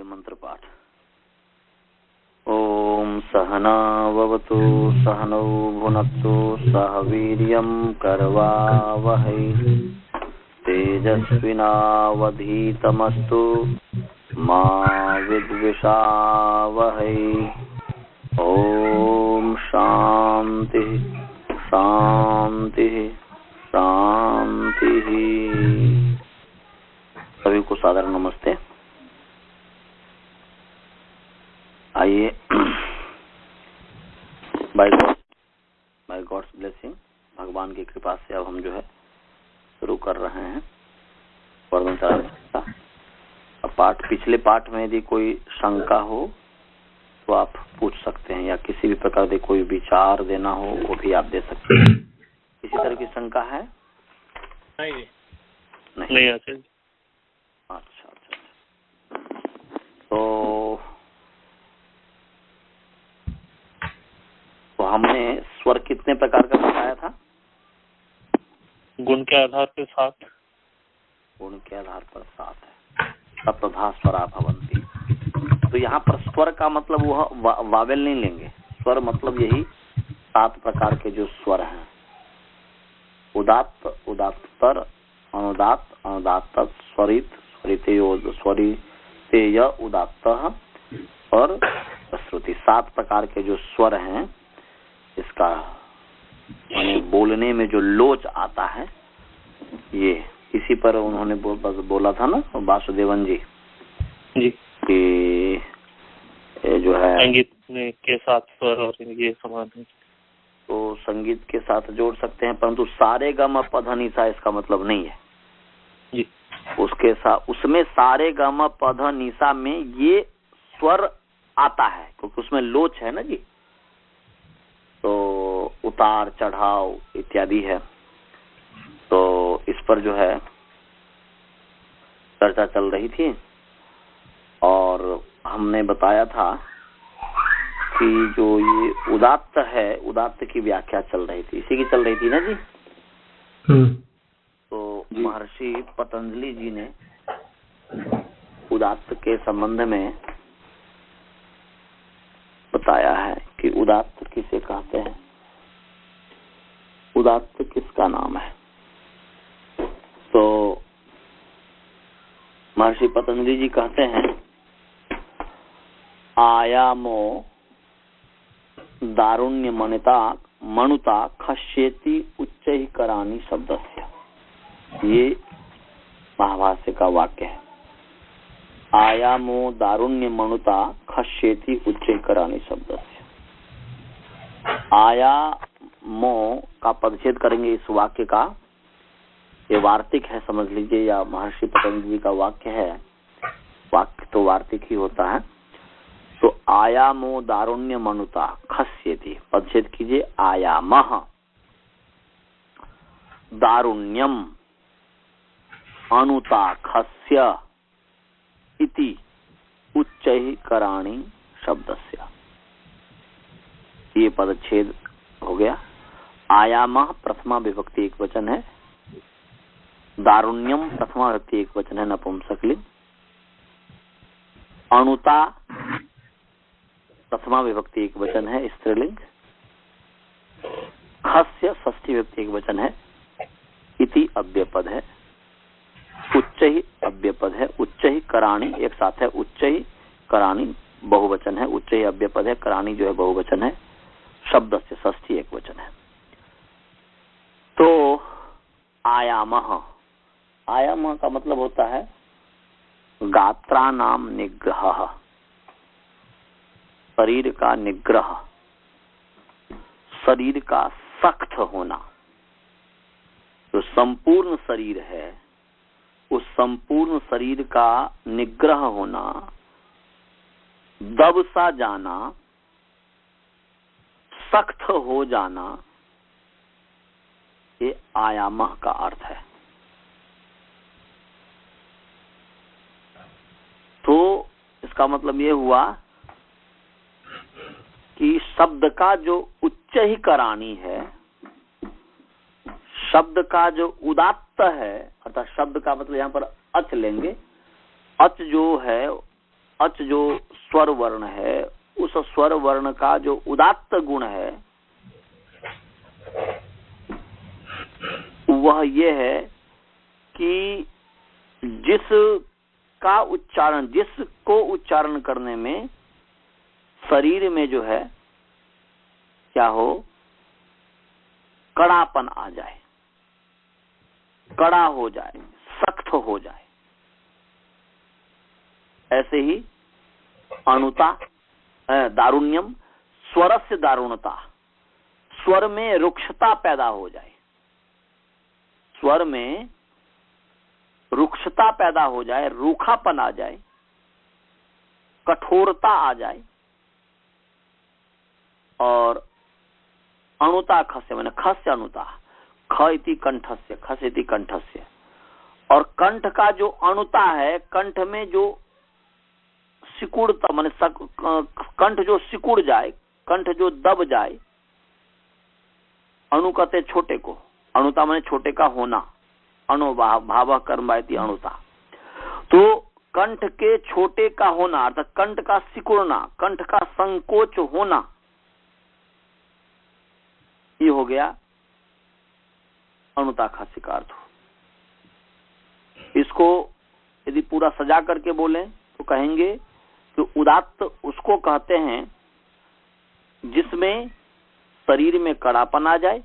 पहले मंत्र पाठ। ओम सहना भवतु सहनौ भुनक्तु सह वीर्यं करवावहै तेजस्विनावधीतमस्तु मा विद्विषावहै। ओम शांति शांति शांति। सभी को सादर नमस्ते। आइए बाय गॉड्स ब्लेसिंग, भगवान की कृपा से अब हम जो है शुरू कर रहे हैं वर्धन का पाठ। पिछले पाठ में यदि कोई शंका हो तो आप पूछ सकते हैं, या किसी भी प्रकार के कोई विचार देना हो वो भी आप दे सकते हैं। किसी तरह की शंका है? नहीं अच्छा। तो हमने स्वर कितने प्रकार का बताया था? गुण के आधार पर 7। गुण के आधार पर 7 है। सप्तधा स्वरा भवन्ति। तो यहाँ पर स्वर का मतलब वह वावेल नहीं लेंगे। स्वर मतलब यही 7 प्रकार के जो स्वर हैं, उदात्त, उदात्तर, अनुदात्त, अनुदात्त, स्वरित, स्वरितेय, स्वरितेय, उदात्त और श्रुति। 7 प्रकार के जो स्वर हैं, इसका यानी बोलने में जो लोच आता है, ये इसी पर उन्होंने बोला था ना वासुदेवन जी कि जो है संगीत के साथ स्वर और ये समान है, तो संगीत के साथ जोड़ सकते हैं, परंतु सारे गम पध निसा इसका मतलब नहीं है जी। उसके साथ उसमें सारे गम पध निसा में ये स्वर आता है, क्योंकि उसमें लोच है ना जी। तो उतार चढ़ाव इत्यादि है। तो इस पर जो है चर्चा चल रही थी और हमने बताया था कि जो ये उदात्त है, उदात्त की व्याख्या चल रही थी, इसी की चल रही थी ना जी। तो महर्षि पतंजलि जी ने उदात्त के संबंध में बताया है कि उदात्त किसे कहते हैं, उदात्त किसका नाम है। तो महर्षि पतंजलि जी कहते हैं आयामो दारुण्य मनुता खश्येति उच्चैः करानि शब्दस्य। ये महाभाष्य का वाक्य है। आयामो दारुण्य मनुता खश्येति उच्चैः करानि शब्दस्य। आयामो का पदच्छेद करेंगे इस वाक्य का। ये वार्तिक है समझ लीजिए, या महर्षि पतंजलि का वाक्य है। वाक्य तो वार्तिक ही होता है। तो आयामो दारुण्य मनुता खस्यति, पदच्छेद कीजिए आयामः दारुण्यम अनुता खस्य इति उच्चैः कराणि शब्दस्य। ये पदच्छेद हो गया। आयामः प्रथमा विभक्ति एक वचन है, दारुण्यम प्रथमा विभक्ति एक वचन है नपुंसकलिंग, अनुता प्रथमा विभक्ति एक वचन है स्त्रीलिंग, खस्य षष्ठी विभक्ति एक वचन है, इति अव्ययपद है, उच्चैः अव्ययपद है, उच्चैः कराणि एक साथ है, उच्चैः कराणि बहुवचन है, उच्चैः अव्ययपद है, कराणि जो है बहुवचन है, शब्द से षष्ठी एक वचन है। तो आयामः, आयाम का मतलब होता है गात्रानाम निग्रह, शरीर का निग्रह, शरीर का सख्त होना। जो संपूर्ण शरीर है उस संपूर्ण शरीर का निग्रह होना, दब सा जाना, सख्त हो जाना, ये आयामः का अर्थ है। तो इसका मतलब ये हुआ कि शब्द का जो उच्च ही करानी है, शब्द का जो उदात्त है, अर्थात शब्द का मतलब यहाँ पर अच लेंगे। अच जो है अच जो स्वर वर्ण है, उस स्वर वर्ण का जो उदात्त गुण है वह ये है कि जिसको उच्चारण करने में शरीर में जो है क्या हो, कड़ापन आ जाए, कड़ा हो जाए, सख्त हो जाए। ऐसे ही अणुता, दारुण्यम, स्वरस्य दारुणता, स्वर में रुक्षता पैदा हो जाए, स्वर में रुक्षता पैदा हो जाए, रूखापन आ जाए, कठोरता आ जाए। और अणुता खस्य मैंने खस्य अणुता, ख इति कंठस्य, खस इति कंठस्य। और कंठ का जो अणुता है, कंठ में जो सिकुड़ता, माने कंठ जो सिकुड़ जाए, कंठ जो दब जाए। अणु कहते छोटे को, अणुता माने छोटे का होना, अणु भाव कर्मवायति अणुता। तो कंठ के छोटे का होना अर्थात कंठ का सिकुड़ना, कंठ का संकोच होना, ये हो गया अणुता खास्य का अर्थ। इसको यदि पूरा सजा करके बोलें तो कहेंगे कि उदात्त उसको कहते हैं जिसमें शरीर में कड़ापन आ जाए,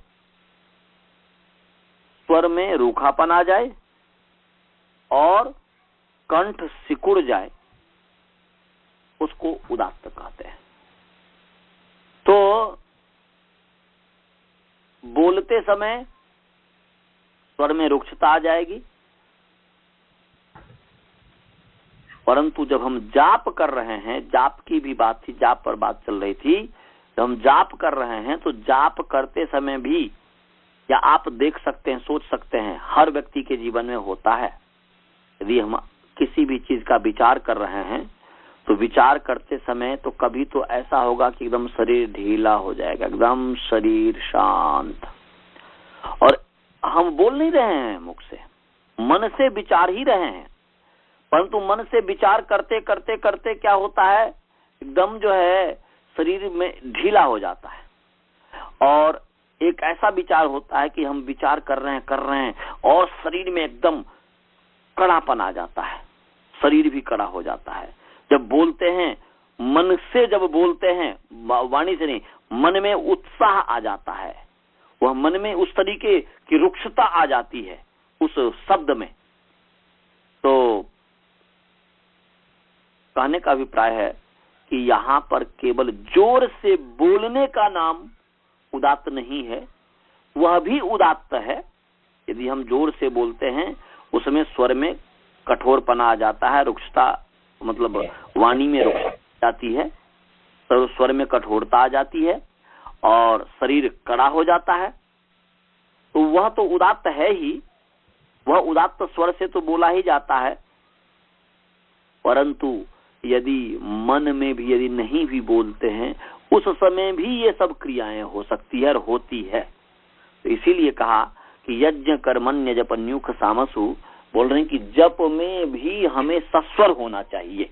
स्वर में रूखापन आ जाए और कंठ सिकुड़ जाए, उसको उदात्त कहते हैं। तो बोलते समय स्वर में रुक्षता आ जाएगी, परंतु जब हम जाप कर रहे हैं, जाप की भी बात थी, जाप पर बात चल रही थी, जब हम जाप कर रहे हैं तो जाप करते समय भी, या आप देख सकते हैं, सोच सकते हैं, हर व्यक्ति के जीवन में होता है। यदि हम किसी भी चीज का विचार कर रहे हैं तो विचार करते समय तो कभी तो ऐसा होगा कि एकदम शरीर ढीला हो जाएगा, एकदम शरीर शांत, और हम बोल नहीं रहे हैं मुख से, मन से विचार ही रहे हैं, परंतु मन से विचार करते करते करते क्या होता है, एकदम जो है शरीर में ढीला हो जाता है। और एक ऐसा विचार होता है कि हम विचार कर रहे हैं और शरीर में एकदम कड़ापन आ जाता है, शरीर भी कड़ा हो जाता है। जब बोलते हैं, मन से जब बोलते हैं, वाणी से नहीं, मन में उत्साह आ जाता है, वह मन में उस तरीके की रुक्षता आ जाती है उस शब्द में। तो कहने का अभिप्राय है कि यहाँ पर केवल जोर से बोलने का नाम उदात्त नहीं है, वह भी उदात्त है। यदि हम जोर से बोलते हैं उसमें स्वर में कठोरपना आ जाता है, रुक्षता मतलब वाणी में रुक्षता जाती है, तो स्वर में कठोरता आ जाती है और शरीर कड़ा हो जाता है। तो वह तो उदात्त है ही, वह उदात्त स्वर से तो बोला ही जाता है। परंतु यदि मन में भी यदि नहीं भी बोलते हैं, उस समय भी ये सब क्रियाएं हो सकती है और होती है। तो इसीलिए कहा कि यज्ञ कर्मण्य जपन्युख सामसु, बोल रहे हैं कि जप में भी हमें सस्वर होना चाहिए,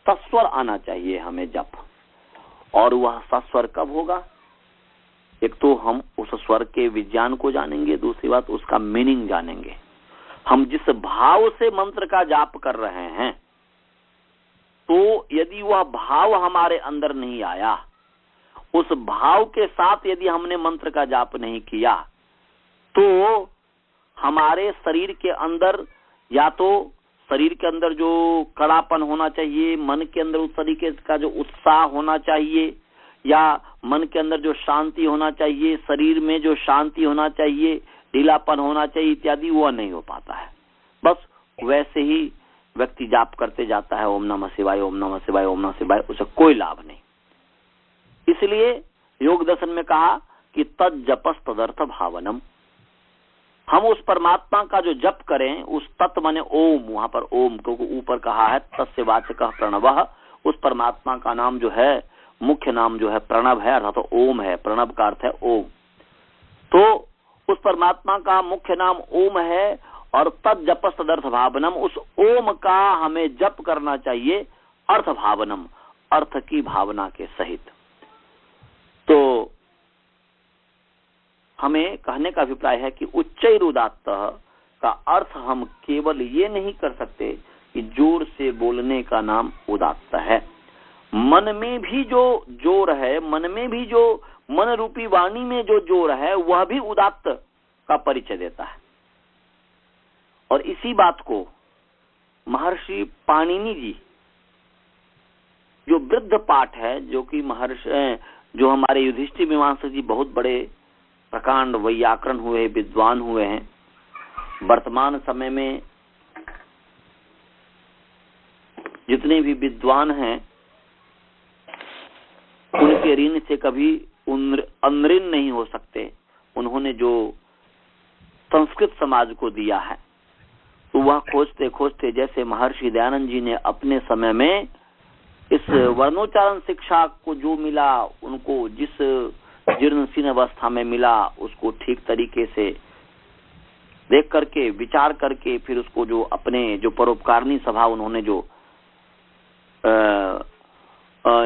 सस्वर आना चाहिए हमें जप। और वह सस्वर कब होगा? एक तो हम उस स्वर के विज्ञान को जानेंगे, दूसरी बात उसका मीनिंग जानेंगे। हम जिस भाव से मंत्र का जाप कर रहे हैं, तो यदि वह भाव हमारे अंदर नहीं आया, उस भाव के साथ यदि हमने मंत्र का जाप नहीं किया, तो हमारे शरीर के अंदर, या तो शरीर के अंदर जो कड़ापन होना चाहिए, मन के अंदर उस तरीके का जो उत्साह होना चाहिए, या मन के अंदर जो शांति होना चाहिए, शरीर में जो शांति होना चाहिए, ढीलापन होना चाहिए इत्यादि, वह नहीं हो पाता है। बस वैसे ही व्यक्ति जाप करते जाता है, ओम नमः शिवाय, ओम नमः शिवाय, ओम नमः शिवाय, उसे कोई लाभ नहीं। इसलिए योग दर्शन में कहा कि तद जपस तदर्थ भावनम, हम उस परमात्मा का जो जप करें, उस तत् माने ओम, वहां पर ओम क्योंकि ऊपर कहा है तस्य वाचकः प्रणवः, उस परमात्मा का नाम जो है, मुख्य नाम जो है प्रणव है, अर्थात तो ओम है, प्रणव का अर्थ है ओम। तो उस परमात्मा का मुख्य नाम ओम है और तद जपस तदर्थ भावनम, उस ओम का हमें जप करना चाहिए अर्थ भावनम, अर्थ की भावना के सहित। तो हमें कहने का अभिप्राय है कि उच्चैरुदात्त का अर्थ हम केवल ये नहीं कर सकते कि जोर से बोलने का नाम उदात्त है। मन में भी जो जोर है, मन में भी जो मन रूपी वाणी में जो जोर है, वह भी उदात्त का परिचय देता है। और इसी बात को महर्षि पाणिनि जी, जो वृद्ध पाठ है, जो कि महर्षि, जो हमारे युधिष्ठिर मीमांसक जी बहुत बड़े प्रकांड वैयाकरण हुए, विद्वान हुए हैं। वर्तमान समय में जितने भी विद्वान हैं, उनके ऋण से कभी अनऋण नहीं हो सकते। उन्होंने जो संस्कृत समाज को दिया है, तो वह खोजते खोजते, जैसे महर्षि दयानंद जी ने अपने समय में इस वर्णोच्चारण शिक्षा को जो मिला, उनको जिस जीर्णशीर्ण अवस्था में मिला, उसको ठीक तरीके से देख करके, विचार करके, फिर उसको जो अपने जो परोपकारिणी सभा उन्होंने जो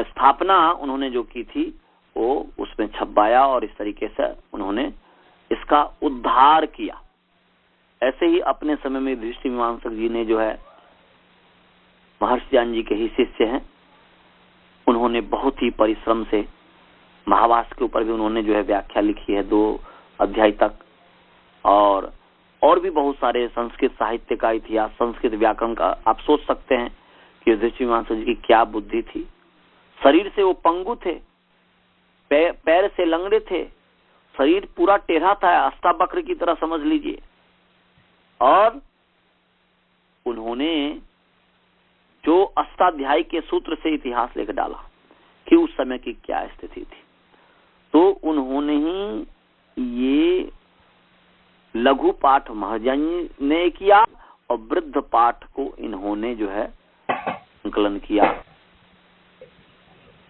स्थापना उन्होंने जो की थी, वो उसमें छपाया और इस तरीके से उन्होंने इसका उद्धार किया। ऐसे ही अपने समय में युधिष्ठिर मीमांसक जी ने जो है, महर्षि दयानंद जी के ही शिष्य हैं, उन्होंने बहुत ही परिश्रम से महाभाष्य के ऊपर भी उन्होंने जो है व्याख्या लिखी है 2 अध्याय तक, और भी बहुत सारे संस्कृत साहित्य का इतिहास, संस्कृत व्याकरण का। आप सोच सकते हैं कि युधिष्ठिर मीमांसक जी की क्या बुद्धि थी। शरीर से वो पंगु थे, पैर से लंगड़े थे, शरीर पूरा टेढ़ा था, अष्टावक्र की तरह समझ लीजिए। और उन्होंने जो अष्टाध्यायी के सूत्र से इतिहास लेकर डाला कि उस समय की क्या स्थिति थी, तो उन्होंने ही ये लघु पाठ महर्षि ने किया और वृद्ध पाठ को इन्होंने जो है संकलन किया,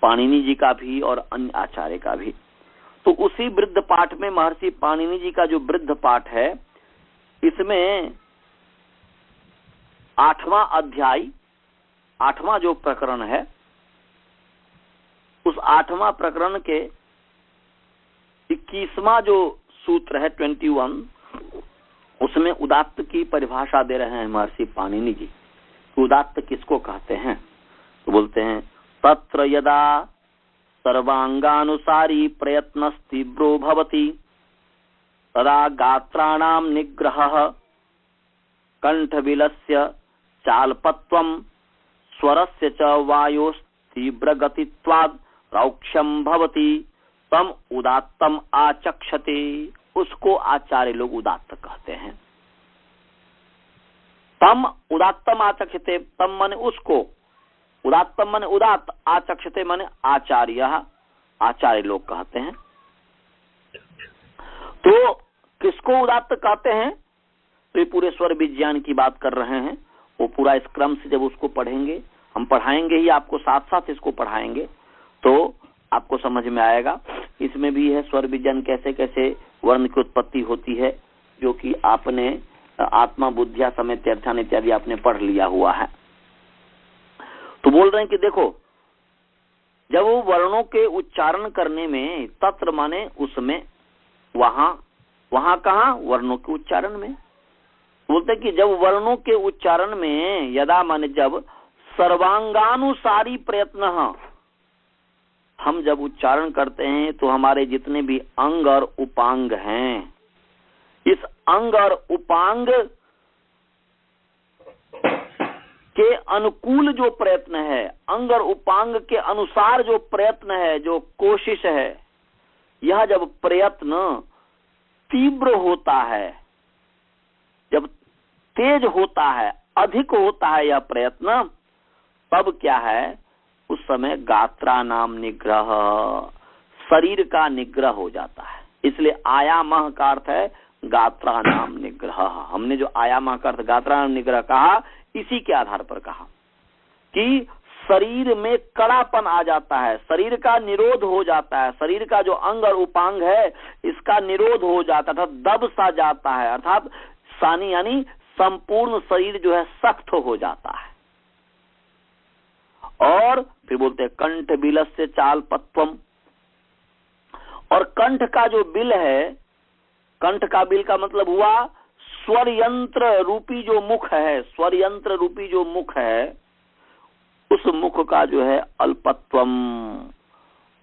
पाणिनि जी का भी और अन्य आचार्य का भी। तो उसी वृद्ध पाठ में महर्षि पाणिनि जी का जो वृद्ध पाठ है, इसमें 8वां अध्याय, 8वां जो प्रकरण है, उस 8वां प्रकरण के 21वां जो सूत्र है 21, उसमें उदात्त की परिभाषा दे रहे हैं महर्षि पाणिनि जी। उदात्त किसको कहते हैं? तो बोलते हैं, तत्र यदा सर्वांगानुसारी प्रयत्नस्तीव्रो भवति तदा गात्राणाम निग्रहः कंठबिलस्य चाल्पत्वं स्वरस्य च वायोस्तीव्रगतित्वाद् रौक्ष्यं भवति तम उदात्तम आचक्षते। उसको आचार्य लोग उदात्त कहते हैं। तम उदात्तम आचक्षते, तम माने उसको, उदात्तम माने उदात्त, आचक्षते माने आचार्य, आचार्य लोग कहते हैं। तो किसको उदात्त कहते हैं? तो ये पूरे स्वर विज्ञान की बात कर रहे हैं। वो पूरा इस क्रम से जब उसको पढ़ेंगे, हम पढ़ाएंगे ही, आपको साथ साथ इसको पढ़ाएंगे, तो आपको समझ में आएगा। इसमें भी है स्वर विज्ञान, कैसे कैसे वर्ण की उत्पत्ति होती है, जो कि आपने आत्मा बुद्धिया समेत अर्थान इत्यादि आपने पढ़ लिया हुआ है। तो बोल रहे हैं कि देखो, जब वो वर्णों के उच्चारण करने में, तत्र माने उसमें, वहां कहा? वर्णों के उच्चारण में। बोलते कि जब वर्णों के उच्चारण में, यदा माने जब, सर्वांगानुसारी प्रयत्न, हम जब उच्चारण करते हैं तो हमारे जितने भी अंग और उपांग हैं, इस अंग और उपांग के अनुकूल जो प्रयत्न है, अंग और उपांग के अनुसार जो प्रयत्न है, जो कोशिश है, यह जब प्रयत्न तीव्र होता है, जब तेज होता है, अधिक होता है यह प्रयत्न, तब क्या है? उस समय गात्रा नाम निग्रह, शरीर का निग्रह हो जाता है। इसलिए आयामः का अर्थ है गात्रा नाम निग्रह। हमने जो आयामः का अर्थ गात्रा नाम निग्रह कहा, इसी के आधार पर कहा कि शरीर में कड़ापन आ जाता है, शरीर का निरोध हो जाता है, शरीर का जो अंग और उपांग है इसका निरोध हो जाता है, अर्थात दब सा जाता है, अर्थात सानी यानी संपूर्ण शरीर जो है सख्त हो जाता है। और फिर बोलते हैं कंठ बिलस्य चाल्पत्वम। और कंठ का जो बिल है, कंठ का बिल का मतलब हुआ स्वर यंत्र रूपी जो मुख है, स्वर यंत्र रूपी जो मुख है, उस मुख का जो है अल्पत्वम,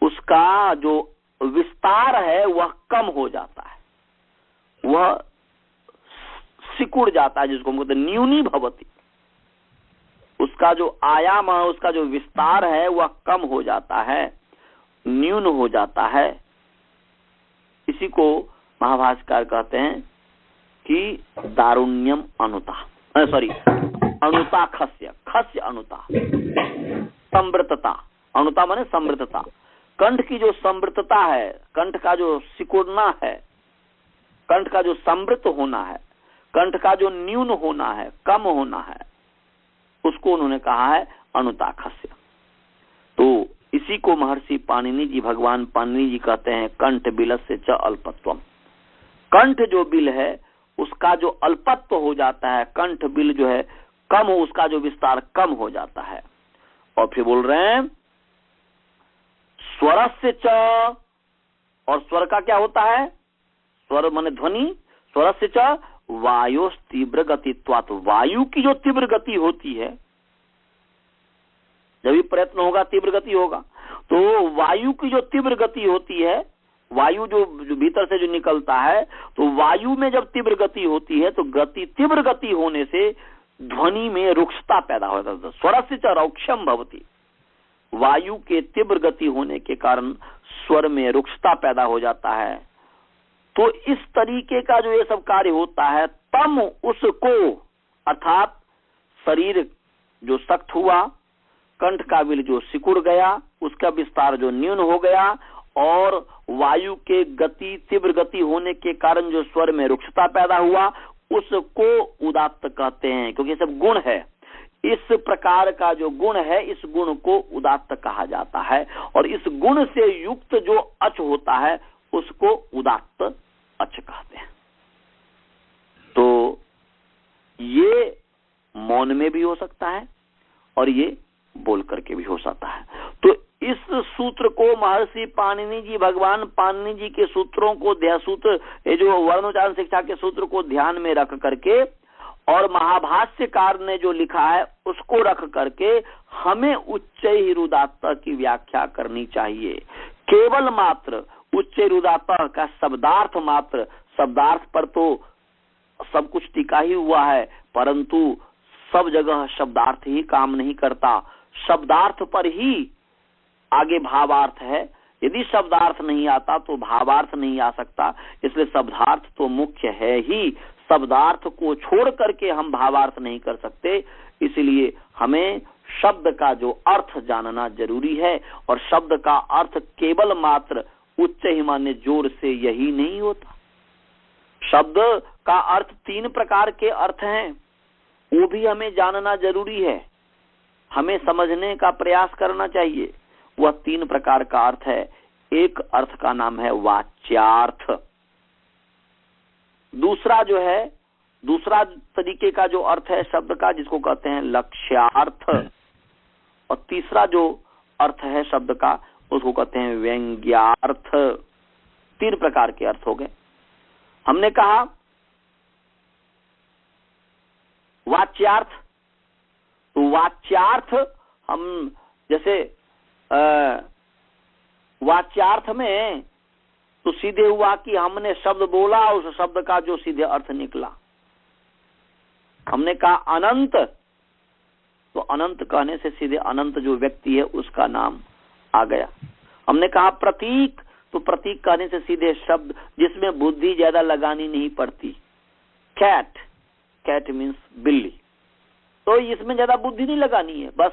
उसका जो विस्तार है वह कम हो जाता है, वह सिकुड़ जाता है, जिसको हम कहते हैं न्यूनी भवति। उसका जो आयाम है, उसका जो विस्तार है वह कम हो जाता है, न्यून हो जाता है। इसी को महाभाष्यकार कहते हैं कि दारुण्यम अनुता, सॉरी अनुता खस्य, खस्य अनुता, समृद्धता। अनुता माने समृद्धता। कंठ की जो समृद्धता है, कंठ का जो सिकुड़ना है, कंठ का जो समृद्ध होना है, कंठ का जो न्यून होना है, कम होना है, उसको उन्होंने कहा है अनुता खस्य। तो इसी को महर्षि पाणिनि जी, भगवान पाणिनि जी कहते हैं कंठ बिलस्य च अल्पत्वम। कंठ जो बिल है उसका जो अल्पत्व हो जाता है, कंठ बिल जो है कम हो, उसका जो विस्तार कम हो जाता है। और फिर बोल रहे हैं स्वरस्य च, और स्वर का क्या होता है, स्वर माने ध्वनि, स्वरस्य च वायु तीव्र गतित्वात्, वायु की जो तीव्र गति होती है, जब भी प्रयत्न होगा तीव्र गति होगा, तो वायु की जो तीव्र गति होती है, वायु जो भीतर से जो निकलता है, तो वायु में जब तीव्र गति होती है तो गति, तीव्र गति होने से ध्वनि में रुक्षता पैदा होता है। स्वरस्य च रौक्ष्यम भवति, वायु के तीव्र गति होने के कारण स्वर में रुक्षता पैदा हो जाता है। तो इस तरीके का जो ये सब कार्य होता है, तम उसको, अर्थात शरीर जो सख्त हुआ, कंठ का बिल जो सिकुड़ गया, उसका विस्तार जो न्यून हो गया, और वायु के गति, तीव्र गति होने के कारण जो स्वर में रुक्षता पैदा हुआ, उसको उदात्त कहते हैं, क्योंकि सब गुण है। इस प्रकार का जो गुण है, इस गुण को उदात्त कहा जाता है, और इस गुण से युक्त जो अच होता है उसको उदात्त अच कहते हैं। तो ये मौन में भी हो सकता है और ये बोल करके भी हो सकता है। तो इस सूत्र को महर्षि पाणिनि जी, भगवान पाणिनि जी के सूत्रों को, सूत्र, ये जो वर्णोच्चारण शिक्षा के सूत्र को ध्यान में रख करके, और महाभाष्यकार ने जो लिखा है उसको रख करके हमें उच्चैरुदात्त की व्याख्या करनी चाहिए। केवल मात्र उच्चैरुदात्त का शब्दार्थ मात्र, शब्दार्थ पर तो सब कुछ टिका ही हुआ है, परंतु सब जगह शब्दार्थ ही काम नहीं करता, शब्दार्थ पर ही आगे भावार्थ है। यदि शब्दार्थ नहीं आता तो भावार्थ नहीं आ सकता, इसलिए शब्दार्थ तो मुख्य है ही, शब्दार्थ को छोड़ करके हम भावार्थ नहीं कर सकते। इसलिए हमें शब्द का जो अर्थ जानना जरूरी है, और शब्द का अर्थ केवल मात्र उच्च ही माने जोर से यही नहीं होता। शब्द का अर्थ 3 प्रकार के अर्थ हैं, वो भी हमें जानना जरूरी है, हमें समझने का प्रयास करना चाहिए। वह 3 प्रकार का अर्थ है। एक अर्थ का नाम है वाच्यार्थ, दूसरा जो है, दूसरा तरीके का जो अर्थ है शब्द का, जिसको कहते हैं लक्ष्यार्थ, और तीसरा जो अर्थ है शब्द का उसको कहते हैं व्यंग्यार्थ। 3 प्रकार के अर्थ हो गए। हमने कहा वाच्यार्थ, तो वाच्यार्थ हम जैसे वाच्यार्थ में तो सीधे हुआ कि हमने शब्द बोला, उस शब्द का जो सीधे अर्थ निकला। हमने कहा अनंत, तो अनंत कहने से सीधे अनंत जो व्यक्ति है उसका नाम आ गया। हमने कहा प्रतीक, तो प्रतीक कहने से सीधे शब्द जिसमें बुद्धि ज्यादा लगानी नहीं पड़ती। कैट, कैट मीन्स बिल्ली, तो इसमें ज्यादा बुद्धि नहीं लगानी है, बस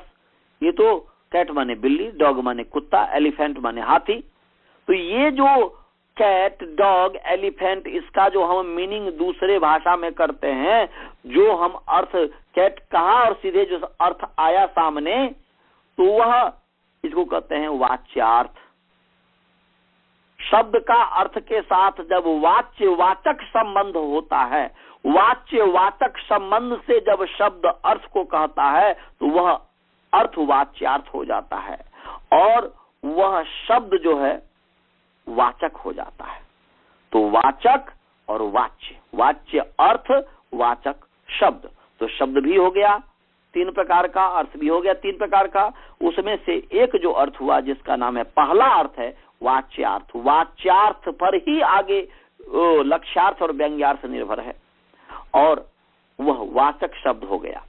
ये तो कैट माने बिल्ली, डॉग माने कुत्ता, एलिफेंट माने हाथी। तो ये जो कैट, डॉग, एलिफेंट, इसका जो हम मीनिंग दूसरे भाषा में करते हैं, जो हम अर्थ कैट कहा और सीधे जो अर्थ आया सामने, तो वह इसको कहते हैं वाच्यार्थ। शब्द का अर्थ के साथ जब वाच्य वाचक संबंध होता है, वाच्य वाचक संबंध से जब शब्द अर्थ को कहता है, तो वह अर्थ वाच्यार्थ हो जाता है और वह शब्द जो है वाचक हो जाता है। तो वाचक और वाच्य, वाच्य अर्थ, वाचक शब्द। तो शब्द भी हो गया 3 प्रकार का, अर्थ भी हो गया 3 प्रकार का। उसमें से एक जो अर्थ हुआ जिसका नाम है, पहला अर्थ है वाच्यार्थ। वाच्यार्थ पर ही आगे लक्ष्यार्थ और व्यंग्यार्थ निर्भर है और वह वाचक शब्द हो गया।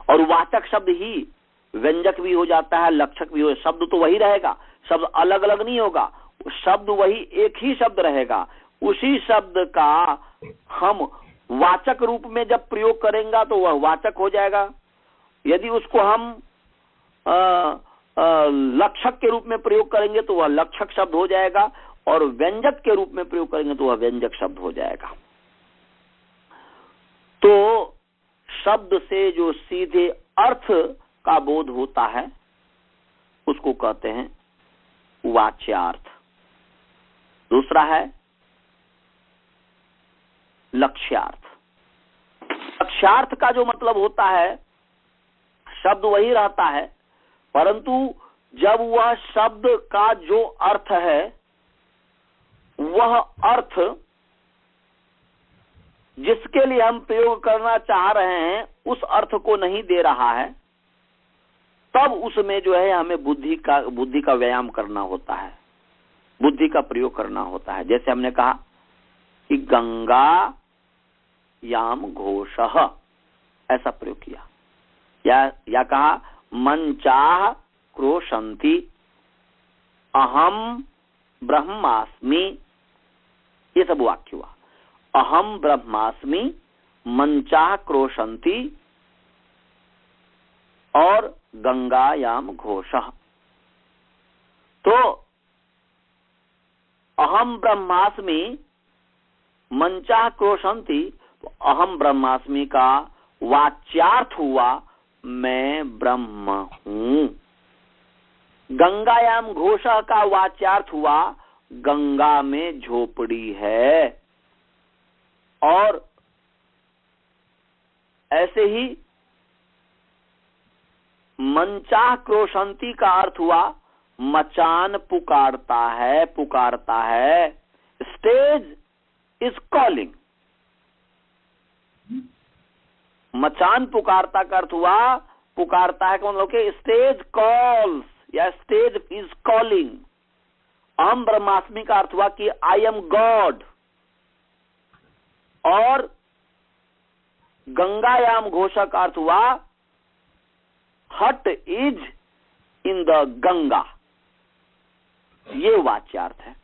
और वाचक शब्द ही व्यंजक भी हो जाता है, लक्षक भी हो। शब्द तो वही रहेगा, शब्द अलग अलग नहीं होगा, शब्द वही एक ही शब्द रहेगा। उसी शब्द का हम वाचक रूप में जब प्रयोग करेंगे तो वह वाचक हो जाएगा। यदि उसको हम लक्षक के रूप में प्रयोग करेंगे तो वह लक्षक शब्द हो जाएगा और व्यंजक के रूप में प्रयोग करेंगे तो वह व्यंजक शब्द हो जाएगा। तो शब्द से जो सीधे अर्थ का बोध होता है उसको कहते हैं वाच्यार्थ। दूसरा है लक्ष्यार्थ। लक्ष्यार्थ का जो मतलब होता है, शब्द वही रहता है परंतु जब वह शब्द का जो अर्थ है वह अर्थ जिसके लिए हम प्रयोग करना चाह रहे हैं उस अर्थ को नहीं दे रहा है, तब उसमें जो है हमें बुद्धि का व्यायाम करना होता है, बुद्धि का प्रयोग करना होता है। जैसे हमने कहा कि गंगा याम घोषः, ऐसा प्रयोग किया, या कहा मंचाः क्रोशन्ति, अहम ब्रह्मास्मि, ये सब वाक्य हुआ। अहम ब्रह्मास्मि, मंचाः क्रोशन्ति और गंगायाम घोषः। तो अहम ब्रह्मास्मि मंचाः क्रोशन्ति, तो अहम ब्रह्मास्मि का वाच्यार्थ हुआ मैं ब्रह्म हूं। गंगायाम घोषः का वाच्यार्थ हुआ गंगा में झोपड़ी है। और ऐसे ही मंचाः क्रोशन्ति का अर्थ हुआ मचान पुकारता है, पुकारता है। Stage is calling. मचान पुकारता का अर्थ हुआ पुकारता है, कौन लोग के स्टेज कॉल्स या स्टेज इज कॉलिंग। अहम ब्रह्मास्मि का अर्थ हुआ कि आई एम गॉड। और गंगायाम घोषः का अर्थ हुआ हट इज इन द गंगा। ये वाच्यार्थ है।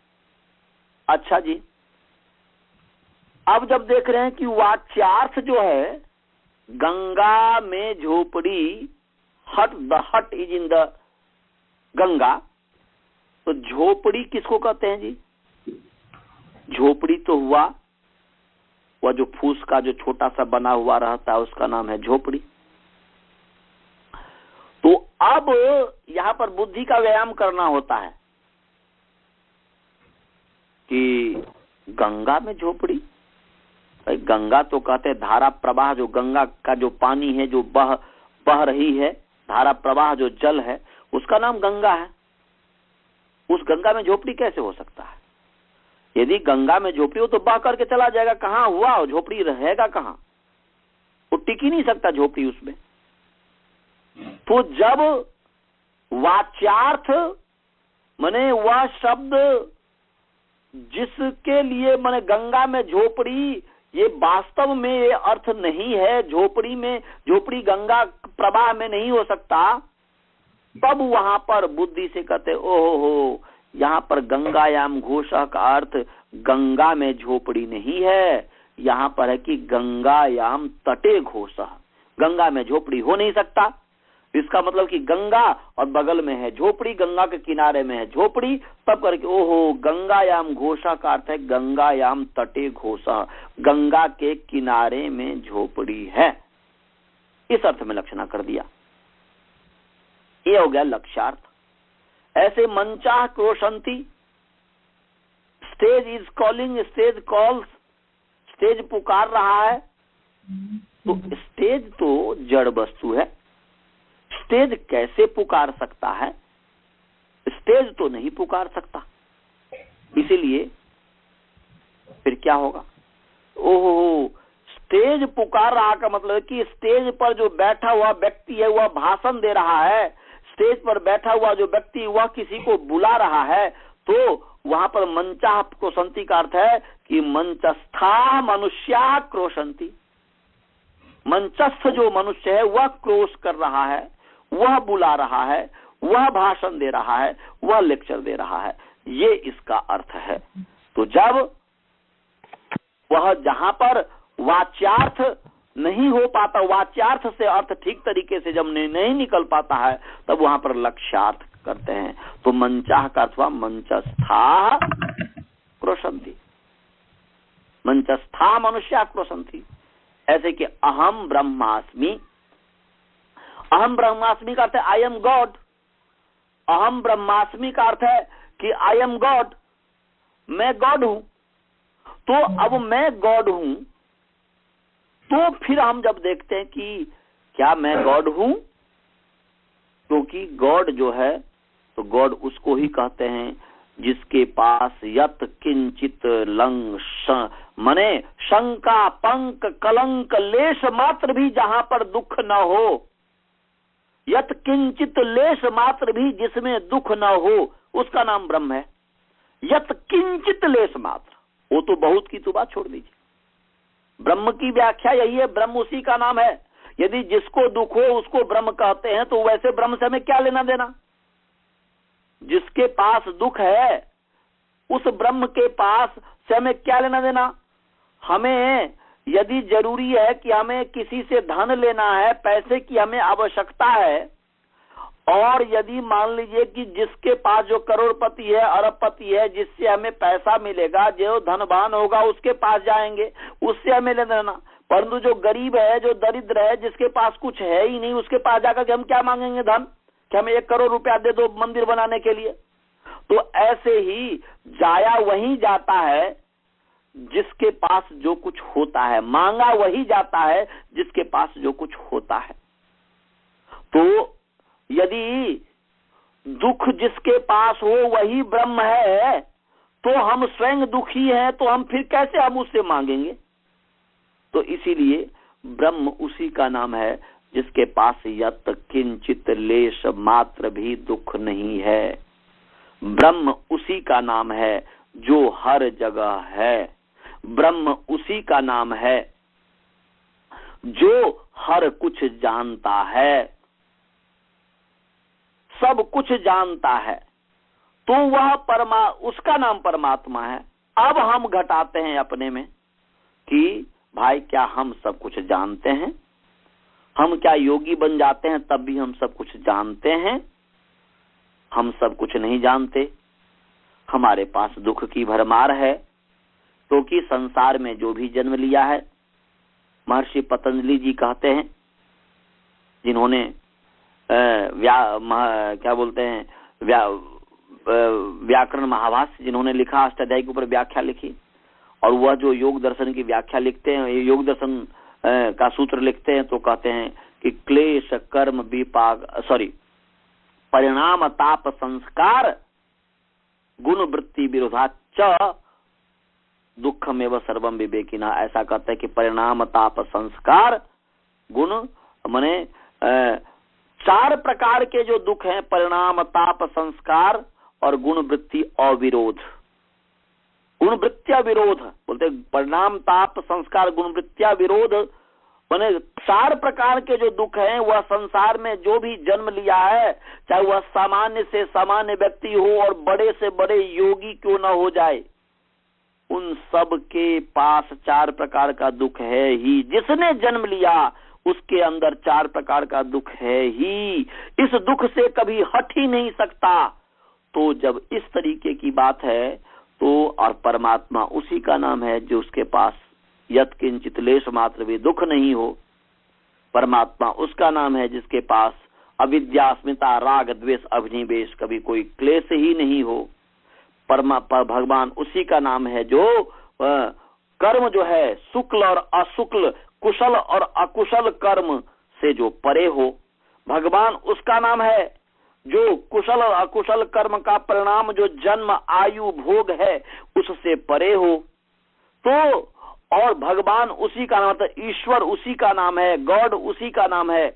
अच्छा जी, अब जब देख रहे हैं कि वाच्यार्थ जो है गंगा में झोपड़ी, द हट इज इन द गंगा, तो झोपड़ी किसको कहते हैं जी? झोपड़ी तो हुआ वह जो फूस का जो छोटा सा बना हुआ रहता है उसका नाम है झोपड़ी। तो अब यहां पर बुद्धि का व्यायाम करना होता है कि गंगा में झोपड़ी। गंगा तो कहते हैं धारा प्रवाह, जो गंगा का जो पानी है जो बह रही है, धारा प्रवाह जो जल है उसका नाम गंगा है। उस गंगा में झोपड़ी कैसे हो सकता है? यदि गंगा में झोपड़ी हो तो बह करके चला जाएगा, कहां हुआ झोपड़ी रहेगा कहां? वो टिक ही नहीं सकता झोपड़ी उसमें। तो जब वाच्यार्थ माने वह शब्द जिसके लिए माने गंगा में झोपड़ी, ये वास्तव में ये अर्थ नहीं है, झोपड़ी गंगा प्रवाह में नहीं हो सकता, तब वहां पर बुद्धि से कहते ओहो हो, यहाँ पर गंगायाम घोषः का अर्थ गंगा में झोपड़ी नहीं है, यहाँ पर है कि गंगायाम तटे घोषः। गंगा में झोपड़ी हो नहीं सकता, इसका मतलब कि गंगा और बगल में है झोपड़ी, गंगा के किनारे में है झोपड़ी, तब करके ओहो गंगायाम घोषः का अर्थ है गंगायाम तटे घोषः, गंगा के किनारे में झोपड़ी है। इस अर्थ में लक्षणा कर दिया। ये हो गया लक्ष्यार्थ। ऐसे मंचाः क्रोशन्ति, stage is calling, stage calls, stage पुकार रहा है। तो स्टेज तो जड़ वस्तु है, स्टेज कैसे पुकार सकता है? स्टेज तो नहीं पुकार सकता। इसीलिए फिर क्या होगा? ओहो, स्टेज पुकार रहा का मतलब है कि स्टेज पर जो बैठा हुआ व्यक्ति है वह भाषण दे रहा है, स्टेज पर बैठा हुआ जो व्यक्ति वह किसी को बुला रहा है, तो वहां पर मंचा क्रोशंती का अर्थ है कि मंचस्था मनुष्या क्रोशंती। मंचस्थ जो मनुष्य है वह क्रोश कर रहा है, वह बुला रहा है, वह भाषण दे रहा है, वह लेक्चर दे रहा है, ये इसका अर्थ है। तो जब वह जहां पर वाच्यार्थ नहीं हो पाता, वाच्यार्थ से अर्थ ठीक तरीके से जब नहीं निकल पाता है, तब वहां पर लक्ष्यार्थ करते हैं। तो मंचाह का अर्थ हुआ मंचस्था क्रोशंती, मंचस्था मनुष्या क्रोशंती। ऐसे कि अहम ब्रह्मास्मि, अहम ब्रह्मास्मि का अर्थ है आई एम गॉड। अहम ब्रह्मास्मि का अर्थ है कि आई एम गॉड, मैं गॉड हूं। तो अब मैं गॉड हूं, तो फिर हम जब देखते हैं कि क्या मैं गॉड हूं, क्योंकि गॉड जो है तो गॉड उसको ही कहते हैं जिसके पास यत किंचित लंग मने शंका पंक कलंक लेश मात्र भी जहां पर दुख न हो, यत किंचित लेश मात्र भी जिसमें दुख न हो, उसका नाम ब्रह्म है। यत किंचित लेश मात्र, वो तो बहुत की तो बात छोड़ दीजिए, ब्रह्म की व्याख्या यही है, ब्रह्म उसी का नाम है। यदि जिसको दुख हो उसको ब्रह्म कहते हैं, तो वैसे ब्रह्म से हमें क्या लेना देना? जिसके पास दुख है उस ब्रह्म के पास से हमें क्या लेना देना? हमें यदि जरूरी है कि हमें किसी से धन लेना है, पैसे की हमें आवश्यकता है, और यदि मान लीजिए कि जिसके पास जो करोड़पति है, अरबपति है, जिससे हमें पैसा मिलेगा, जो धनवान होगा उसके पास जाएंगे, उससे हमें लेना देना। परंतु जो गरीब है, जो दरिद्र है, जिसके पास कुछ है ही नहीं, उसके पास जाकर के हम क्या मांगेंगे? धन, कि हमें 1 करोड़ रुपया दे दो मंदिर बनाने के लिए। तो ऐसे ही जाया वही जाता है जिसके पास जो कुछ होता है, मांगा वही जाता है जिसके पास जो कुछ होता है। तो यदि दुख जिसके पास हो वही ब्रह्म है, तो हम स्वयं दुखी हैं, तो हम फिर कैसे हम उससे मांगेंगे? तो इसीलिए ब्रह्म उसी का नाम है जिसके पास यत किंचित लेश मात्र भी दुख नहीं है। ब्रह्म उसी का नाम है जो हर जगह है। ब्रह्म उसी का नाम है जो हर कुछ जानता है, सब कुछ जानता है, तो वह उसका नाम परमात्मा है। अब हम घटाते हैं अपने में कि भाई क्या हम सब कुछ जानते हैं? हम क्या योगी बन जाते हैं तब भी हम सब कुछ जानते हैं? हम सब कुछ नहीं जानते। हमारे पास दुख की भरमार है, क्योंकि संसार में जो भी जन्म लिया है, महर्षि पतंजलि जी कहते हैं, जिन्होंने क्या बोलते हैं व्याकरण महाभाष्य जिन्होंने लिखा, अष्टाध्यायी के ऊपर व्याख्या लिखी, और वह जो योग दर्शन की व्याख्या लिखते हैं, योग दर्शन का सूत्र लिखते हैं, तो कहते हैं कि क्लेश कर्म विपाक परिणाम ताप संस्कार गुण वृत्ति विरोधाच दुखमेव सर्वम विवेकिना। ऐसा कहते हैं कि परिणाम ताप संस्कार गुण माने 4 प्रकार के जो दुख हैं, परिणाम ताप संस्कार और गुण वृत्ति अविरोध। गुण वृत्तिया विरोध बोलते, परिणाम ताप संस्कार गुण वृत्तिया विरोध माने 4 प्रकार के जो दुख हैं, वह संसार में जो भी जन्म लिया है, चाहे वह सामान्य से सामान्य व्यक्ति हो और बड़े से बड़े योगी क्यों न हो जाए, उन सब के पास 4 प्रकार का दुख है ही। जिसने जन्म लिया उसके अंदर 4 प्रकार का दुख है ही, इस दुख से कभी हट ही नहीं सकता। तो जब इस तरीके की बात है, तो और परमात्मा उसी का नाम है जो उसके पास यत किंचित लेश मात्र भी दुख नहीं हो। परमात्मा उसका नाम है जिसके पास अविद्या अस्मिता राग द्वेष अभिनिवेश कभी कोई क्लेश ही नहीं हो। भगवान उसी का नाम है जो कर्म जो है शुक्ल और अशुक्ल, कुशल और अकुशल कर्म से जो परे हो। भगवान उसका नाम है जो कुशल और अकुशल कर्म का परिणाम जो जन्म आयु भोग है उससे परे हो। तो और भगवान उसी का नाम, तो ईश्वर उसी का नाम है, गॉड उसी का नाम है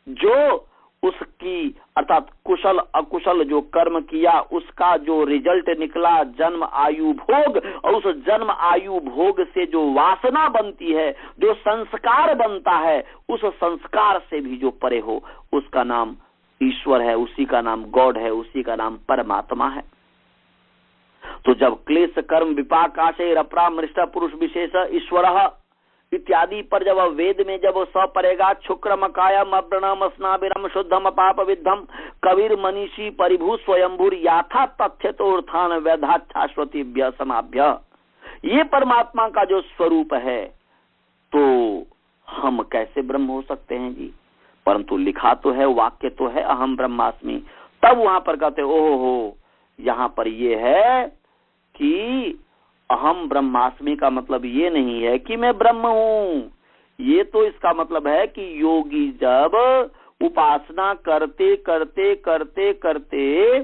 जो उसकी अर्थात कुशल अकुशल जो कर्म किया उसका जो रिजल्ट निकला जन्म आयु भोग, और उस जन्म आयु भोग से जो वासना बनती है, जो संस्कार बनता है, उस संस्कार से भी जो परे हो उसका नाम ईश्वर है, उसी का नाम गॉड है, उसी का नाम परमात्मा है। तो जब क्लेश कर्म विपाक आशय अपरामृष्ट पुरुष विशेष ईश्वर इत्यादि पर जब वेद में जब स परेगा क्षुक्रम कायम अव्रणम स्नाविरम शुद्धम पाप विद्धम कबीर मनीषी परिभू स्वयंभूर याथा तथ्य तो उत्थान वैधा शाश्वतीभ्य समाभ्य, ये परमात्मा का जो स्वरूप है तो हम कैसे ब्रह्म हो सकते हैं जी? परंतु लिखा तो है, वाक्य तो है अहम ब्रह्मास्मि। तब वहां पर कहते ओहो हो, यहाँ पर ये है कि अहम ब्रह्मास्मि का मतलब ये नहीं है कि मैं ब्रह्म हूं, ये तो इसका मतलब है कि योगी जब उपासना करते करते करते करते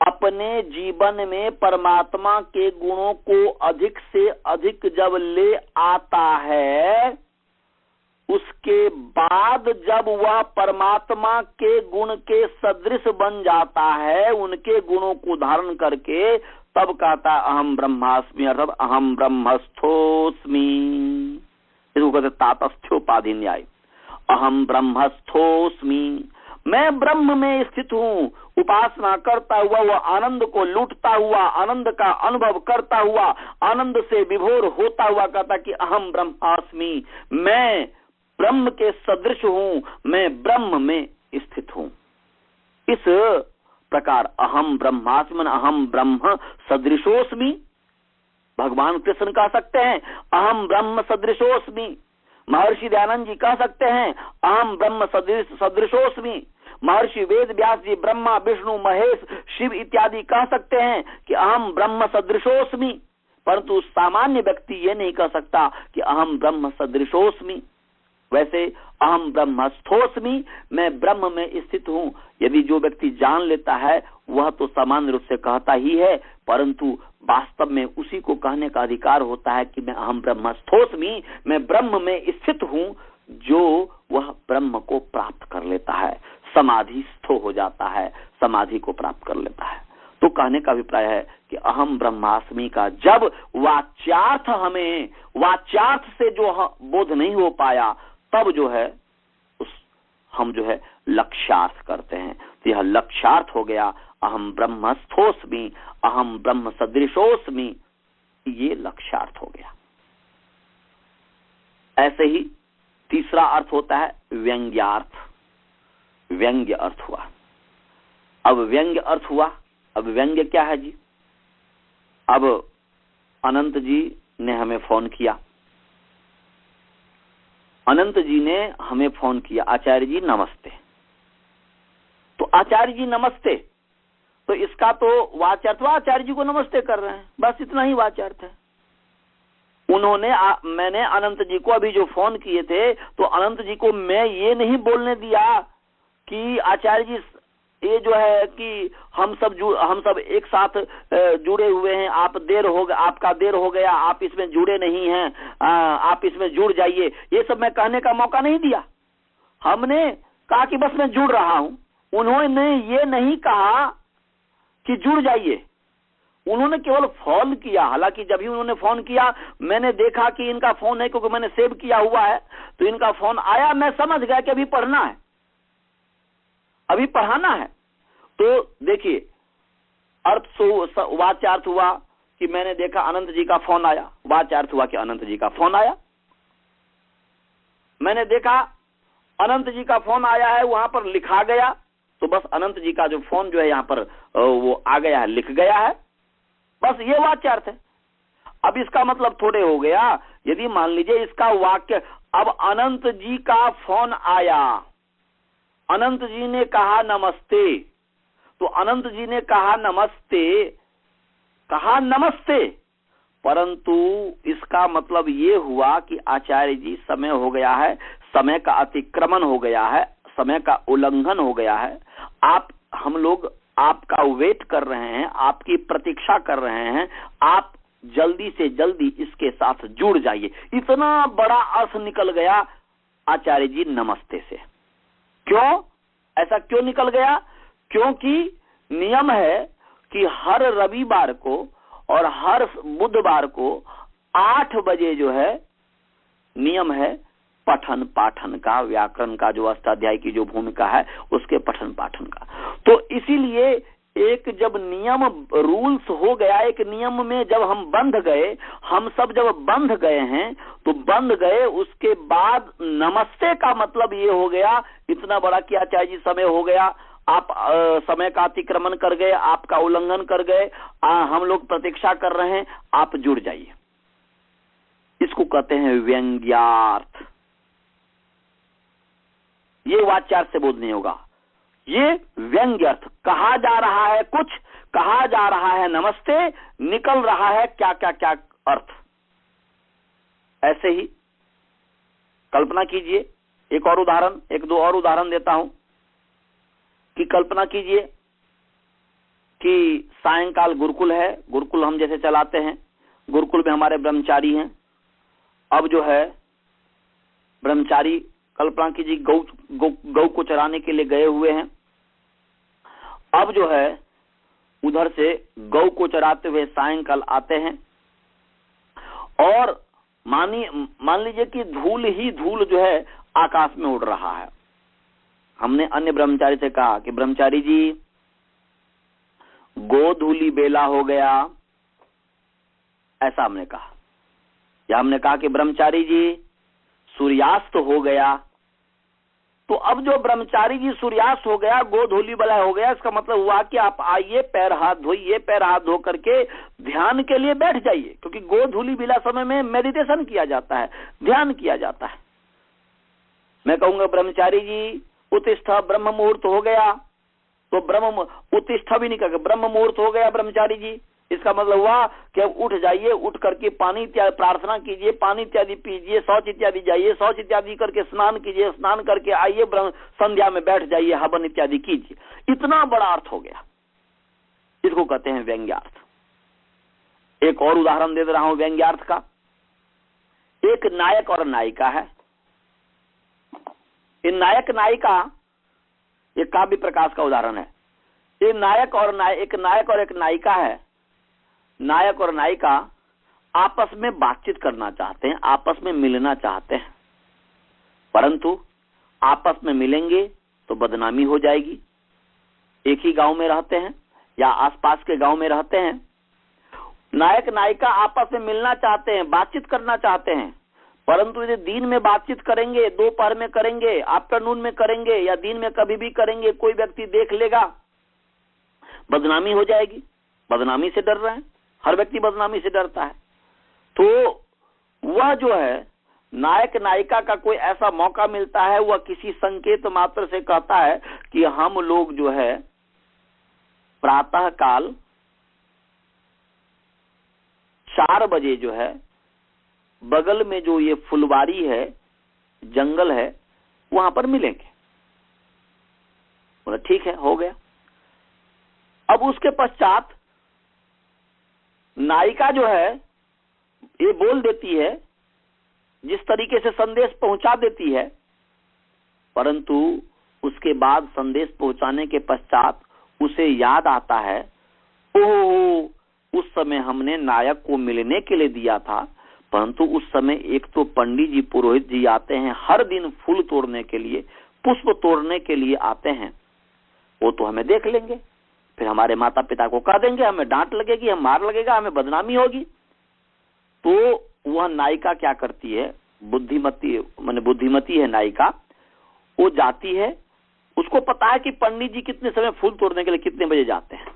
अपने जीवन में परमात्मा के गुणों को अधिक से अधिक जब ले आता है, उसके बाद जब वह परमात्मा के गुण के सदृश बन जाता है, उनके गुणों को धारण करके, तब कहता अहम ब्रह्मास्मि अर्थात अहम ब्रह्मस्थोस्मि। इसको कहते तातस्थ्योपाधि न्याय। अहम ब्रह्मस्थोस्मि, मैं ब्रह्म में स्थित हूँ। उपासना करता हुआ वह आनंद को लूटता हुआ, आनंद का अनुभव करता हुआ, आनंद से विभोर होता हुआ कहता कि अहम ब्रह्मास्मि, मैं ब्रह्म के सदृश हूँ, मैं ब्रह्म में स्थित हूँ। इस प्रकार अहम ब्रह्मास्मि अहम ब्रह्म सदृशोस्मि, भगवान कृष्ण कह सकते हैं अहम ब्रह्म सदृशोस्मि, महर्षि दयानंद जी कह सकते हैं अहम ब्रह्म सदृशोस्मि, महर्षि वेद व्यास जी ब्रह्मा विष्णु महेश शिव इत्यादि कह सकते हैं कि अहम ब्रह्म सदृशोस्मि, परंतु सामान्य व्यक्ति ये नहीं कह सकता कि अहम ब्रह्म सदृशोस्मि। वैसे अहम ब्रह्मस्थोस्मि, मैं ब्रह्म में स्थित हूँ, यदि जो व्यक्ति जान लेता है वह तो सामान्य रूप से कहता ही है, परंतु वास्तव में उसी को कहने का अधिकार होता है कि मैं अहम ब्रह्मस्थोस्मि, मैं ब्रह्म में स्थित हूँ, जो वह ब्रह्म को प्राप्त कर लेता है, समाधिस्थो हो जाता है, समाधि को प्राप्त कर लेता है। तो कहने का अभिप्राय है कि अहम ब्रह्मास्मि का जब वाच्यार्थ हमें वाच्यार्थ से जो बोध नहीं हो पाया, तब जो है हम जो है लक्ष्यार्थ करते हैं। तो यह लक्ष्यार्थ हो गया अहम ब्रह्मस्थोस्मि अहम ब्रह्म सदृशोस्मि, ये लक्ष्यार्थ हो गया। ऐसे ही तीसरा अर्थ होता है व्यंग्यार्थ। व्यंग्य अर्थ हुआ। अब व्यंग्य अर्थ हुआ, अब व्यंग्य क्या है जी? अब अनंत जी ने हमें फोन किया, अनंत जी ने हमें फोन किया, आचार्य जी नमस्ते। तो आचार्य जी नमस्ते, तो इसका तो वाच्यार्थ हुआ आचार्य जी को नमस्ते कर रहे हैं, बस इतना ही वाच्यार्थ है। उन्होंने मैंने अनंत जी को अभी जो फोन किए थे, तो अनंत जी को मैं ये नहीं बोलने दिया कि आचार्य जी ये जो है कि हम सब एक साथ जुड़े हुए हैं, आपका देर हो गया, आप इसमें जुड़े नहीं हैं, आप इसमें जुड़ जाइए, ये सब मैं कहने का मौका नहीं दिया। हमने कहा कि बस मैं जुड़ रहा हूं। उन्होंने ये नहीं कहा कि जुड़ जाइए, उन्होंने केवल फोन किया। हालांकि जब ही उन्होंने फोन किया, मैंने देखा कि इनका फोन है, क्योंकि मैंने सेव किया हुआ है, तो इनका फोन आया, मैं समझ गया कि अभी पढ़ना है, अभी पढ़ाना है। तो देखिए अर्थ वाच्यार्थ हुआ कि मैंने देखा अनंत जी का फोन आया, वाच्यार्थ हुआ कि अनंत जी का फोन आया। मैंने देखा अनंत जी का फोन आया है, वहां पर लिखा गया, तो बस अनंत जी का जो फोन जो है यहाँ पर वो आ गया है, लिख गया है, बस ये वाच्यार्थ है। अब इसका मतलब थोड़े हो गया, यदि मान लीजिए इसका वाक्य, अब अनंत जी का फोन आया, अनंत जी ने कहा नमस्ते, तो अनंत जी ने कहा नमस्ते, परंतु इसका मतलब ये हुआ कि आचार्य जी समय हो गया है, समय का अतिक्रमण हो गया है, समय का उल्लंघन हो गया है, हम लोग आपका वेट कर रहे हैं, आपकी प्रतीक्षा कर रहे हैं, आप जल्दी से जल्दी इसके साथ जुड़ जाइए। इतना बड़ा अर्थ निकल गया आचार्य जी नमस्ते से। क्यों ऐसा क्यों निकल गया? क्योंकि नियम है कि हर रविवार को और हर बुधवार को 8 बजे जो है नियम है पठन पाठन का, व्याकरण का, जो अष्टाध्यायी की जो भूमिका है उसके पठन पाठन का। तो इसीलिए एक जब नियम रूल्स हो गया, एक नियम में जब हम बंध गए, हम सब जब बंध गए हैं तो बंध गए, उसके बाद नमस्ते का मतलब ये हो गया, इतना बड़ा क्या चाहिए जी समय हो गया, आप समय का अतिक्रमण कर गए, आपका उल्लंघन कर गए, हम लोग प्रतीक्षा कर रहे हैं, आप जुड़ जाइए। इसको कहते हैं व्यंग्यार्थ। ये वाच्यार्थ से बोध नहीं होगा, ये व्यंग्य अर्थ। कहा जा रहा है कुछ, कहा जा रहा है नमस्ते, निकल रहा है क्या क्या क्या अर्थ। ऐसे ही कल्पना कीजिए, एक और उदाहरण, एक दो और उदाहरण देता हूं कि कल्पना कीजिए कि सायंकाल गुरुकुल है, गुरुकुल हम जैसे चलाते हैं, गुरुकुल में हमारे ब्रह्मचारी हैं। अब जो है ब्रह्मचारी कल्पना कीजिए गौ को चराने के लिए गए हुए हैं। अब जो है उधर से गौ को चराते हुए सायंकाल आते हैं और मान लीजिए कि धूल ही धूल जो है आकाश में उड़ रहा है। हमने अन्य ब्रह्मचारी से कहा कि ब्रह्मचारी जी गोधूली बेला हो गया, ऐसा हमने कहा। या हमने कहा कि ब्रह्मचारी जी सूर्यास्त हो गया। तो अब जो ब्रह्मचारी जी सूर्यास्त हो गया, गोधूली बेला हो गया, इसका मतलब हुआ कि आप आइए, पैर हाथ धोइए, पैर हाथ धो करके ध्यान के लिए बैठ जाइए, क्योंकि गोधूली बेला समय में मेडिटेशन किया जाता है, ध्यान किया जाता है। मैं कहूंगा ब्रह्मचारी जी उत्तिष्ठ, ब्रह्म मुहूर्त हो गया, तो ब्रह्म उत्तिष्ठ भी नहीं कहेगा, ब्रह्म मुहूर्त हो गया ब्रह्मचारी जी। इसका मतलब हुआ कि अब उठ जाइए, उठ करके पानी इत्यादि प्रार्थना कीजिए, पानी इत्यादि पीजिए, शौच इत्यादि जाइए, शौच इत्यादि करके स्नान कीजिए, स्नान करके आइए, संध्या में बैठ जाइए, हवन इत्यादि कीजिए। इतना बड़ा अर्थ हो गया, इसको कहते हैं व्यंग्यार्थ। एक और उदाहरण दे रहा हूं व्यंग्यार्थ का। एक नायक और नायिका है। इन नायक नायिका एक काव्य प्रकाश का उदाहरण है। ये एक नायक और एक नायिका है। नायक और नायिका आपस में बातचीत करना चाहते हैं, आपस में मिलना चाहते हैं, परंतु आपस में मिलेंगे तो बदनामी हो जाएगी। एक ही गांव में रहते हैं या आसपास के गांव में रहते हैं। नायक नायिका आपस में मिलना चाहते हैं, बातचीत करना चाहते हैं, परंतु यदि दिन में बातचीत करेंगे, दोपहर में करेंगे, आफ्टरनून में करेंगे या दिन में कभी भी करेंगे, कोई व्यक्ति देख लेगा, बदनामी हो जाएगी। बदनामी से डर रहे हैं, हर व्यक्ति बदनामी से डरता है। तो वह जो है नायक नायिका का कोई ऐसा मौका मिलता है, वह किसी संकेत मात्र से कहता है कि हम लोग जो है प्रातः काल 4 बजे जो है बगल में जो ये फुलवारी है, जंगल है, वहां पर मिलेंगे। बोला ठीक है, हो गया। अब उसके पश्चात नायिका जो है ये बोल देती है, जिस तरीके से संदेश पहुंचा देती है, परंतु उसके बाद संदेश पहुंचाने के पश्चात उसे याद आता है, ओह उस समय हमने नायक को मिलने के लिए दिया था, परंतु उस समय एक तो पंडित जी पुरोहित जी आते हैं, हर दिन फूल तोड़ने के लिए, पुष्प तोड़ने के लिए आते हैं, वो तो हमें देख लेंगे, फिर हमारे माता पिता को कह देंगे, हमें डांट लगेगी, हम मार लगेगा, हमें बदनामी होगी। तो वह नायिका क्या करती है, बुद्धिमती है नायिका, वो जाती है, उसको पता है कि पंडित जी कितने समय फूल तोड़ने के लिए कितने बजे जाते हैं,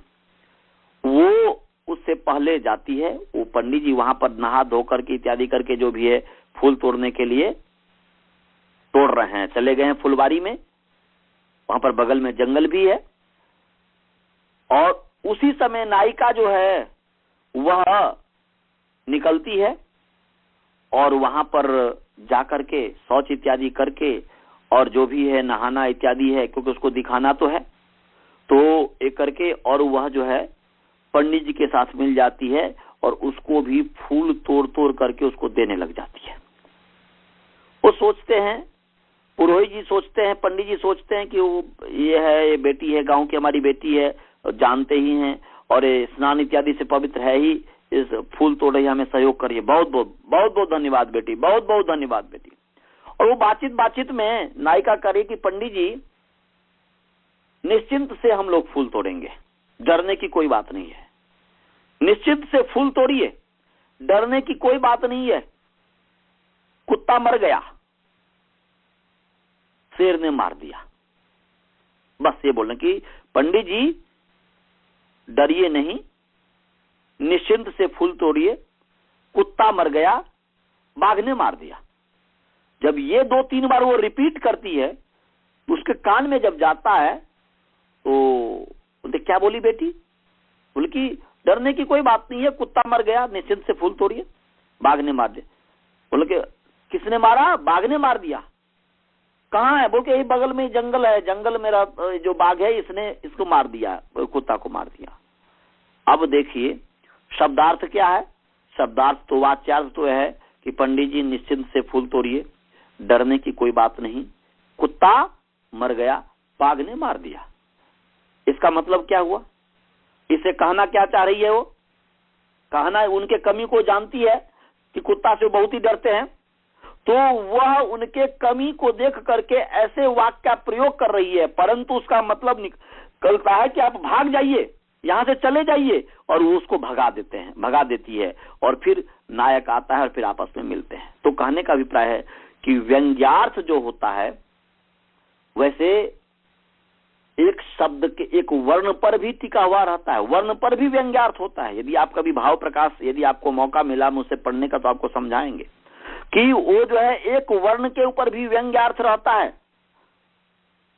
वो उससे पहले जाती है। वो पंडित जी वहां पर नहा धो करके इत्यादि करके जो भी है फूल तोड़ने के लिए तोड़ रहे हैं, चले गए हैं फुलवारी में, वहां पर बगल में जंगल भी है। और उसी समय नायिका जो है वह निकलती है और वहां पर जाकर के शौच इत्यादि करके और जो भी है नहाना इत्यादि है, क्योंकि उसको दिखाना तो है, तो एक करके और वह जो है पंडित जी के साथ मिल जाती है और उसको भी फूल तोड़ तोड़ करके उसको देने लग जाती है। वो सोचते हैं, पुरोहित जी सोचते हैं, पंडित जी सोचते हैं कि वो ये है, ये बेटी है, गांव की हमारी बेटी है, जानते ही हैं, और ये स्नान इत्यादि से पवित्र है ही, इस फूल तोड़ रही हमें सहयोग करिए, बहुत बहुत बहुत बहुत धन्यवाद बेटी, बहुत बहुत धन्यवाद बेटी। और वो बातचीत में नायिका करे कि पंडित जी निश्चिंत से हम लोग फूल तोड़ेंगे, डरने की कोई बात नहीं है, निश्चिंत से फूल तोड़िए, डरने की कोई बात नहीं है। कुत्ता मर गया, शेर ने मार दिया, बस ये बोलने की पंडित जी डरिए नहीं, निश्चिंत से फूल तोड़िए, कुत्ता मर गया, बाघ ने मार दिया। जब ये 2-3 बार वो रिपीट करती है, उसके कान में जब जाता है तो बोलते क्या बोली बेटी? बोले कि डरने की कोई बात नहीं है, कुत्ता मर गया, निश्चिंत से फूल तोड़िए, बाघ ने मार दिया। बोले कि किसने मारा? बाघ ने मार दिया। कहाँ है? बोल के यही बगल में जंगल है, जंगल मेरा जो बाघ है इसने इसको मार दिया, कुत्ता को मार दिया। अब देखिए शब्दार्थ क्या है? शब्दार्थ तो वाच्यार्थ तो है कि पंडित जी निश्चिंत से फूल तोड़िए, डरने की कोई बात नहीं, कुत्ता मर गया, बाघ ने मार दिया। इसका मतलब क्या हुआ? इसे कहना क्या चाह रही है? वो कहना उनके कमी को जानती है कि कुत्ता से बहुत ही डरते हैं, तो वह उनके कमी को देख करके ऐसे वाक्य का प्रयोग कर रही है, परंतु उसका मतलब निकलता है कि आप भाग जाइए, यहां से चले जाइए, और वो उसको भगा देती है, और फिर नायक आता है और फिर आपस में मिलते हैं। तो कहने का अभिप्राय है कि व्यंग्यार्थ जो होता है वैसे एक शब्द के एक वर्ण पर भी टिका हुआ रहता है, वर्ण पर भी व्यंग्यार्थ होता है। यदि आप कभी भाव प्रकाश, यदि आपको मौका मिला मुझसे पढ़ने का, तो आपको समझाएंगे कि वो जो है एक वर्ण के ऊपर भी व्यंग्यार्थ रहता है,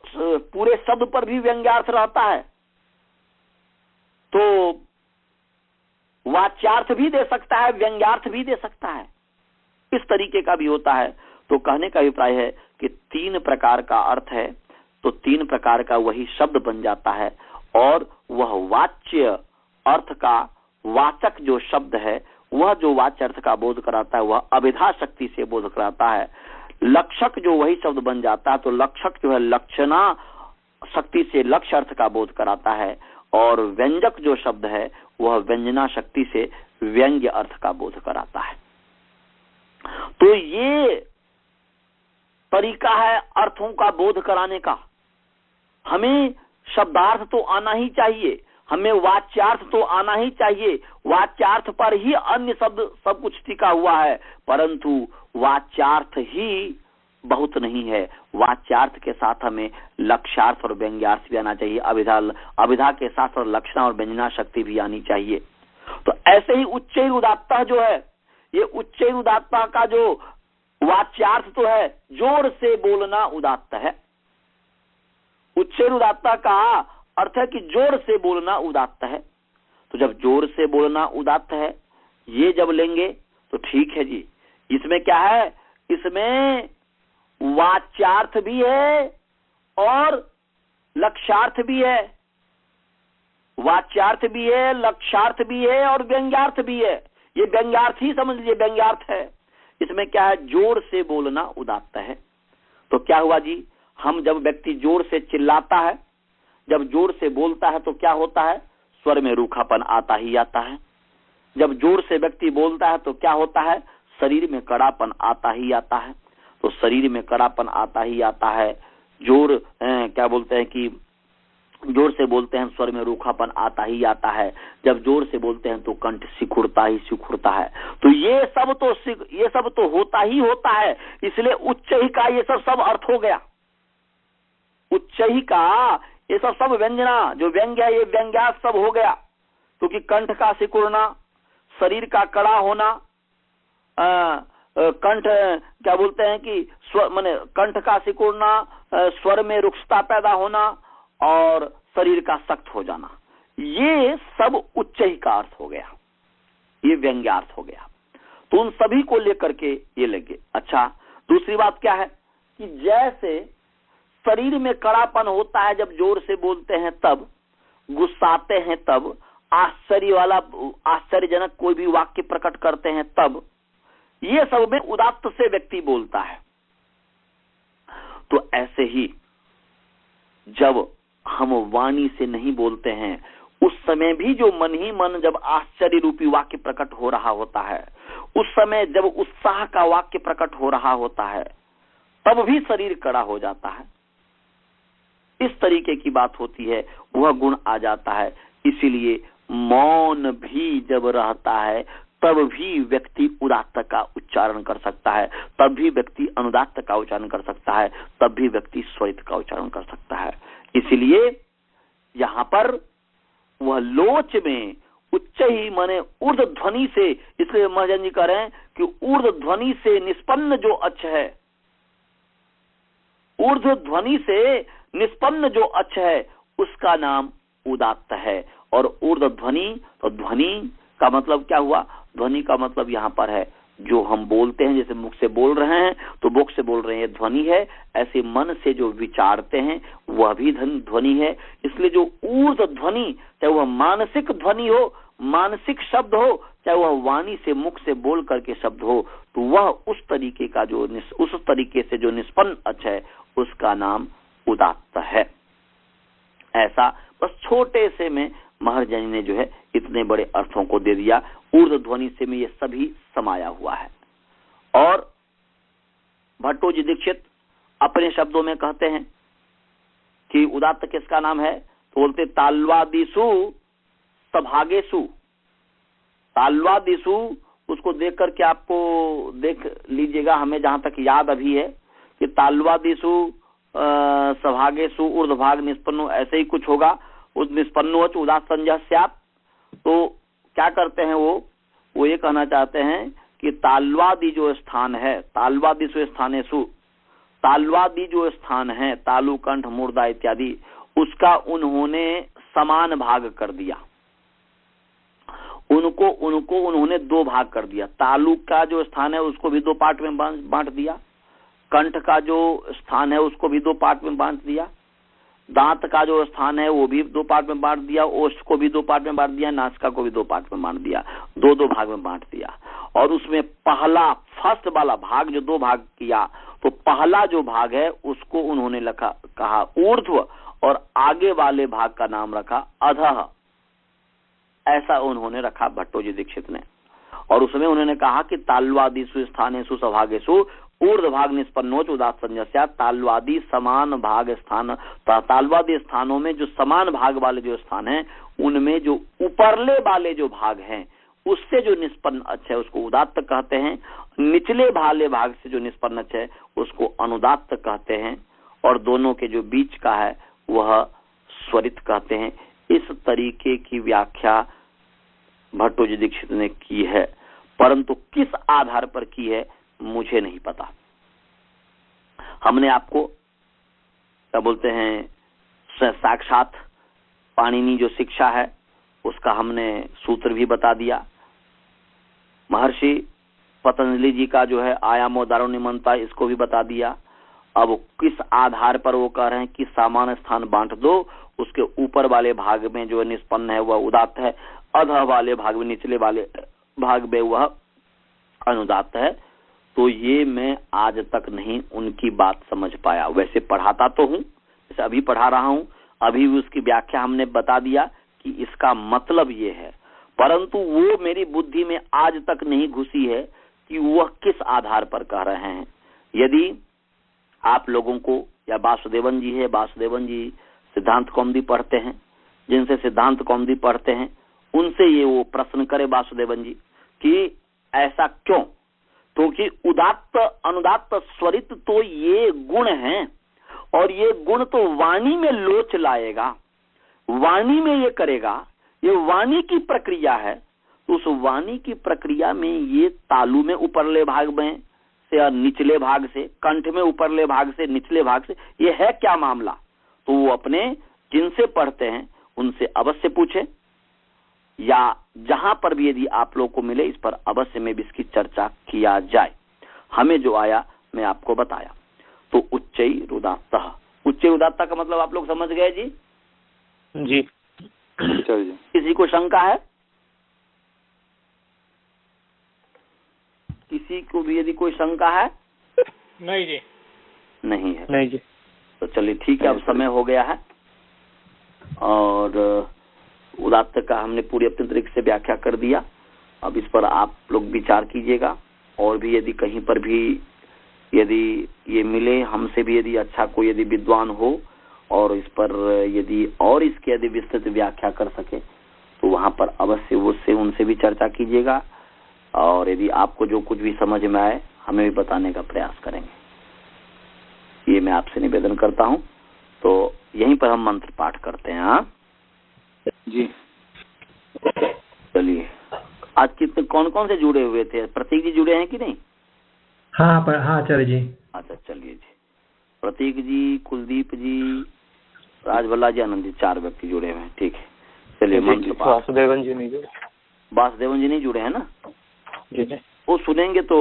पूरे शब्द पर भी व्यंग्यार्थ रहता है। तो वाच्यार्थ भी दे सकता है, व्यंग्यार्थ भी दे सकता है, इस तरीके का भी होता है। तो कहने का अभिप्राय है कि 3 प्रकार का अर्थ है, तो 3 प्रकार का वही शब्द बन जाता है, और वह वाच्य अर्थ का वाचक जो शब्द है, वह जो वाच्य अर्थ का बोध कराता है, वह अभिधा शक्ति से बोध कराता है। लक्षक जो वही शब्द बन जाता है, तो लक्षक जो है लक्षणा शक्ति से लक्ष्य अर्थ का बोध कराता है, और व्यंजक जो शब्द है वह व्यंजना शक्ति से व्यंग्य अर्थ का बोध कराता है। तो ये तरीका है अर्थों का बोध कराने का। हमें शब्दार्थ तो आना ही चाहिए, हमें वाच्यार्थ तो आना ही चाहिए, वाच्यार्थ पर ही अन्य शब्द सब कुछ टिका हुआ है, परंतु वाच्यार्थ ही बहुत नहीं है, वाच्यार्थ के साथ हमें लक्ष्यार्थ और व्यंग्यार्थ भी आना चाहिए, अभिधा के साथ और लक्षणा और व्यंजना शक्ति भी आनी चाहिए। तो ऐसे ही उच्चैर उदात्तः जो है, ये उच्चैर उदात्तः का जो वाच्यार्थ तो है जोर से बोलना उदात्त है। उच्चैर उदात्तः का अर्थ है कि जोर से बोलना उदात्त है। तो जब जोर से बोलना उदात्त है, ये जब लेंगे तो ठीक है जी। इसमें क्या है? इसमें वाच्यार्थ भी है और लक्ष्यार्थ भी है, वाच्यार्थ भी है, लक्ष्यार्थ भी है और व्यंग्यार्थ भी है। ये व्यंग्यार्थ ही समझ लीजिए, व्यंग्यार्थ है। इसमें क्या है? जोर से बोलना उदात्त है। तो क्या हुआ जी? हम जब व्यक्ति जोर से चिल्लाता है, जब जोर से बोलता है, तो क्या होता है? स्वर में रूखापन आता ही आता है। जब जोर से व्यक्ति बोलता है तो क्या होता है? शरीर में कड़ापन आता ही आता है। तो शरीर में कड़ापन आता ही आता है। जोर क्या बोलते हैं कि जोर से बोलते हैं, स्वर में रूखापन आता ही आता है। जब जोर से बोलते हैं तो कंठ सिकुड़ता ही सिकुड़ता है। तो ये सब तो होता ही होता है। इसलिए उच्च ही का ये सब अर्थ हो गया। उच्च ही का ये सब व्यंजना जो व्यंग्य है, ये व्यंग्यार्थ सब हो गया। क्योंकि कंठ का सिकुड़ना, शरीर का कड़ा होना, कंठ क्या बोलते हैं कि स्वर माने कंठ का सिकुड़ना, स्वर में रुक्षता पैदा होना और शरीर का सख्त हो जाना, ये सब उच्च ही का अर्थ हो गया, ये व्यंग्यार्थ हो गया। तो उन सभी को लेकर के ये लगे। अच्छा, दूसरी बात क्या है कि जैसे शरीर में कड़ापन होता है जब जोर से बोलते हैं तब, गुस्साते हैं तब, आश्चर्यजनक कोई भी वाक्य प्रकट करते हैं तब, ये सब में उदात्त से व्यक्ति बोलता है। तो ऐसे ही जब हम वाणी से नहीं बोलते हैं, उस समय भी जो मन ही मन जब आश्चर्य रूपी वाक्य प्रकट हो रहा होता है, उस समय जब उत्साह का वाक्य प्रकट हो रहा होता है, तब भी शरीर कड़ा हो जाता है। इस तरीके की बात होती है, वह गुण आ जाता है। इसीलिए मौन भी जब रहता है तब भी व्यक्ति उदात्त का उच्चारण कर सकता है, तब भी व्यक्ति अनुदात्त का उच्चारण कर सकता है, तब भी व्यक्ति स्वरित का उच्चारण कर सकता है। इसलिए यहाँ पर वह लोच में उच्च ही माने ऊर्ध्व ध्वनि से, इसलिए महाजन जी कह रहे हैं कि ऊर्ध्व ध्वनि से निष्पन्न जो अच्छ है, ऊर्ध्व ध्वनि से निष्पन्न जो अच्छ है उसका नाम उदात्त है। और ऊर्ध्व ध्वनि, तो ध्वनि का मतलब क्या हुआ? ध्वनि का मतलब यहाँ पर है जो हम बोलते हैं, जैसे मुख से बोल रहे हैं तो मुख से बोल रहे हैं ध्वनि है, ऐसे मन से जो विचारते हैं वह भी ध्वनि है। इसलिए जो ऊर्ध्व ध्वनि, चाहे वह मानसिक ध्वनि हो, मानसिक शब्द हो, चाहे वह वाणी से मुख से बोल करके शब्द हो, तो वह उस तरीके का जो उस तरीके से जो निष्पन्न अच्छा है उसका नाम उदात्त है। ऐसा बस छोटे से में महर्जनी ने जो है इतने बड़े अर्थों को दे दिया। ऊर्ध्व ध्वनि से में ये सभी समाया हुआ है। और भट्टोजी दीक्षित अपने शब्दों में कहते हैं कि उदात्त किसका नाम है, तो बोलते ताल्वादिसु सभागेसु। ताल्वादिसु उसको देख करके आपको देख लीजिएगा, हमें जहां तक याद अभी है कि ताल्वादिसु सभागेसु ऊर्ध्वभाग निष्पन्नो, ऐसे ही कुछ होगा। उस निष्पन्नो उदात्त संज्ञा स्यात्। तो क्या करते हैं वो ये कहना चाहते हैं कि ताल्वादि जो स्थान है, ताल्वादिसु स्थानेसु, ताल्वादि जो स्थान है, तालु कंठ मूर्धा इत्यादि, उसका उन्होंने समान भाग कर दिया। उनको उन्होंने दो भाग कर दिया। तालु का जो स्थान है उसको भी दो पार्ट में बांट दिया, कंठ का जो स्थान है उसको भी दो पार्ट में बांट दिया, दांत का जो स्थान है वो भी दो पार्ट में बांट दिया, ओष्ठ को भी दो पार्ट में बांट दिया, नासिका को भी दो पार्ट में बांट दिया, दो दो भाग में बांट दिया। और उसमें पहला फर्स्ट वाला भाग जो दो भाग किया, तो पहला जो भाग है उसको उन्होंने कहा ऊर्ध्व, और आगे वाले भाग का नाम रखा अधः। ऐसा उन्होंने रखा भट्टोजी दीक्षित ने। और उसमें उन्होंने कहा कि ताल्वादिसु स्थानेषु सभागेषु ऊर्ध्वभाग निष्पन्नोच उदात्त संज्ञा स्यात्। ताल्वादी समान भाग स्थान, ताल्वादी स्थानों में जो समान भाग वाले जो स्थान हैं उनमें जो ऊपरले वाले जो भाग हैं उससे जो निष्पन्न अच्छा है उसको उदात्त कहते हैं, निचले वाले भाग से जो निष्पन्न अच्छा है उसको अनुदात्त कहते हैं, और दोनों के जो बीच का है वह स्वरित कहते हैं। इस तरीके की व्याख्या भट्टोजी दीक्षित ने की है, परंतु किस आधार पर की है मुझे नहीं पता। हमने आपको क्या बोलते हैं साक्षात पाणिनि जो शिक्षा है उसका हमने सूत्र भी बता दिया। महर्षि पतंजलि जी का जो है आयामो दारुणिमंता, इसको भी बता दिया। अब किस आधार पर वो कह रहे हैं कि सामान्य स्थान बांट दो, उसके ऊपर वाले भाग में जो निष्पन्न है वह उदात्त है, अधः वाले भाग में, निचले वाले भाग में वह अनुदात्त है। तो ये मैं आज तक नहीं उनकी बात समझ पाया। वैसे पढ़ाता तो हूँ, जैसे अभी पढ़ा रहा हूँ, अभी उसकी व्याख्या हमने बता दिया कि इसका मतलब ये है, परंतु वो मेरी बुद्धि में आज तक नहीं घुसी है कि वह किस आधार पर कह रहे हैं। यदि आप लोगों को, या वासुदेवन जी है, वासुदेवन जी सिद्धांत कौमुदी पढ़ते हैं, जिनसे सिद्धांत कौमुदी पढ़ते हैं उनसे ये वो प्रश्न करे वासुदेवन जी कि ऐसा क्यों, क्योंकि उदात्त अनुदात्त स्वरित तो ये गुण हैं, और ये गुण तो वाणी में लोच लाएगा, वाणी में ये करेगा, ये वाणी की प्रक्रिया है। तो उस वाणी की प्रक्रिया में ये तालु में ऊपरले भाग में से और निचले भाग से, कंठ में ऊपरले भाग से निचले भाग से, ये है क्या मामला। तो वो अपने जिनसे पढ़ते हैं उनसे अवश्य पूछे, या जहां पर भी यदि आप लोग को मिले इस पर अवश्य में भी इसकी चर्चा किया जाए। हमें जो आया मैं आपको बताया। तो उच्चई रुदात्तः, उच्च उदात्ता का मतलब आप लोग समझ गए जी? जी। जी। किसी को शंका है? किसी को भी यदि कोई शंका है? नहीं जी। नहीं है। नहीं जी। तो चलिए ठीक है, अब समय हो गया है और उदात्त का हमने पूरी अपने तरीके से व्याख्या कर दिया। अब इस पर आप लोग विचार कीजिएगा और भी यदि कहीं पर भी यदि ये मिले हमसे भी, यदि अच्छा कोई यदि विद्वान हो और इस पर यदि और इसके यदि विस्तृत व्याख्या कर सके तो वहां पर अवश्य उससे उनसे भी चर्चा कीजिएगा और यदि आपको जो कुछ भी समझ में आए हमें भी बताने का प्रयास करेंगे। ये मैं आपसे निवेदन करता हूँ। तो यहीं पर हम मंत्र पाठ करते हैं। हाँ जी। चलिए, आज कितने कौन कौन से जुड़े हुए थे? प्रतीक जी जुड़े हैं कि नहीं? हाँ आचार्य जी। अच्छा चलिए जी, प्रतीक जी, कुलदीप जी, राजभल्ला जी, आनंद जी, 4 व्यक्ति जुड़े हुए हैं। ठीक है, चलिए मंत्र पाठ। वासुदेवन जी नहीं जुड़े? वासुदेवन जी नहीं जुड़े हैं ना? जी। वो सुनेंगे तो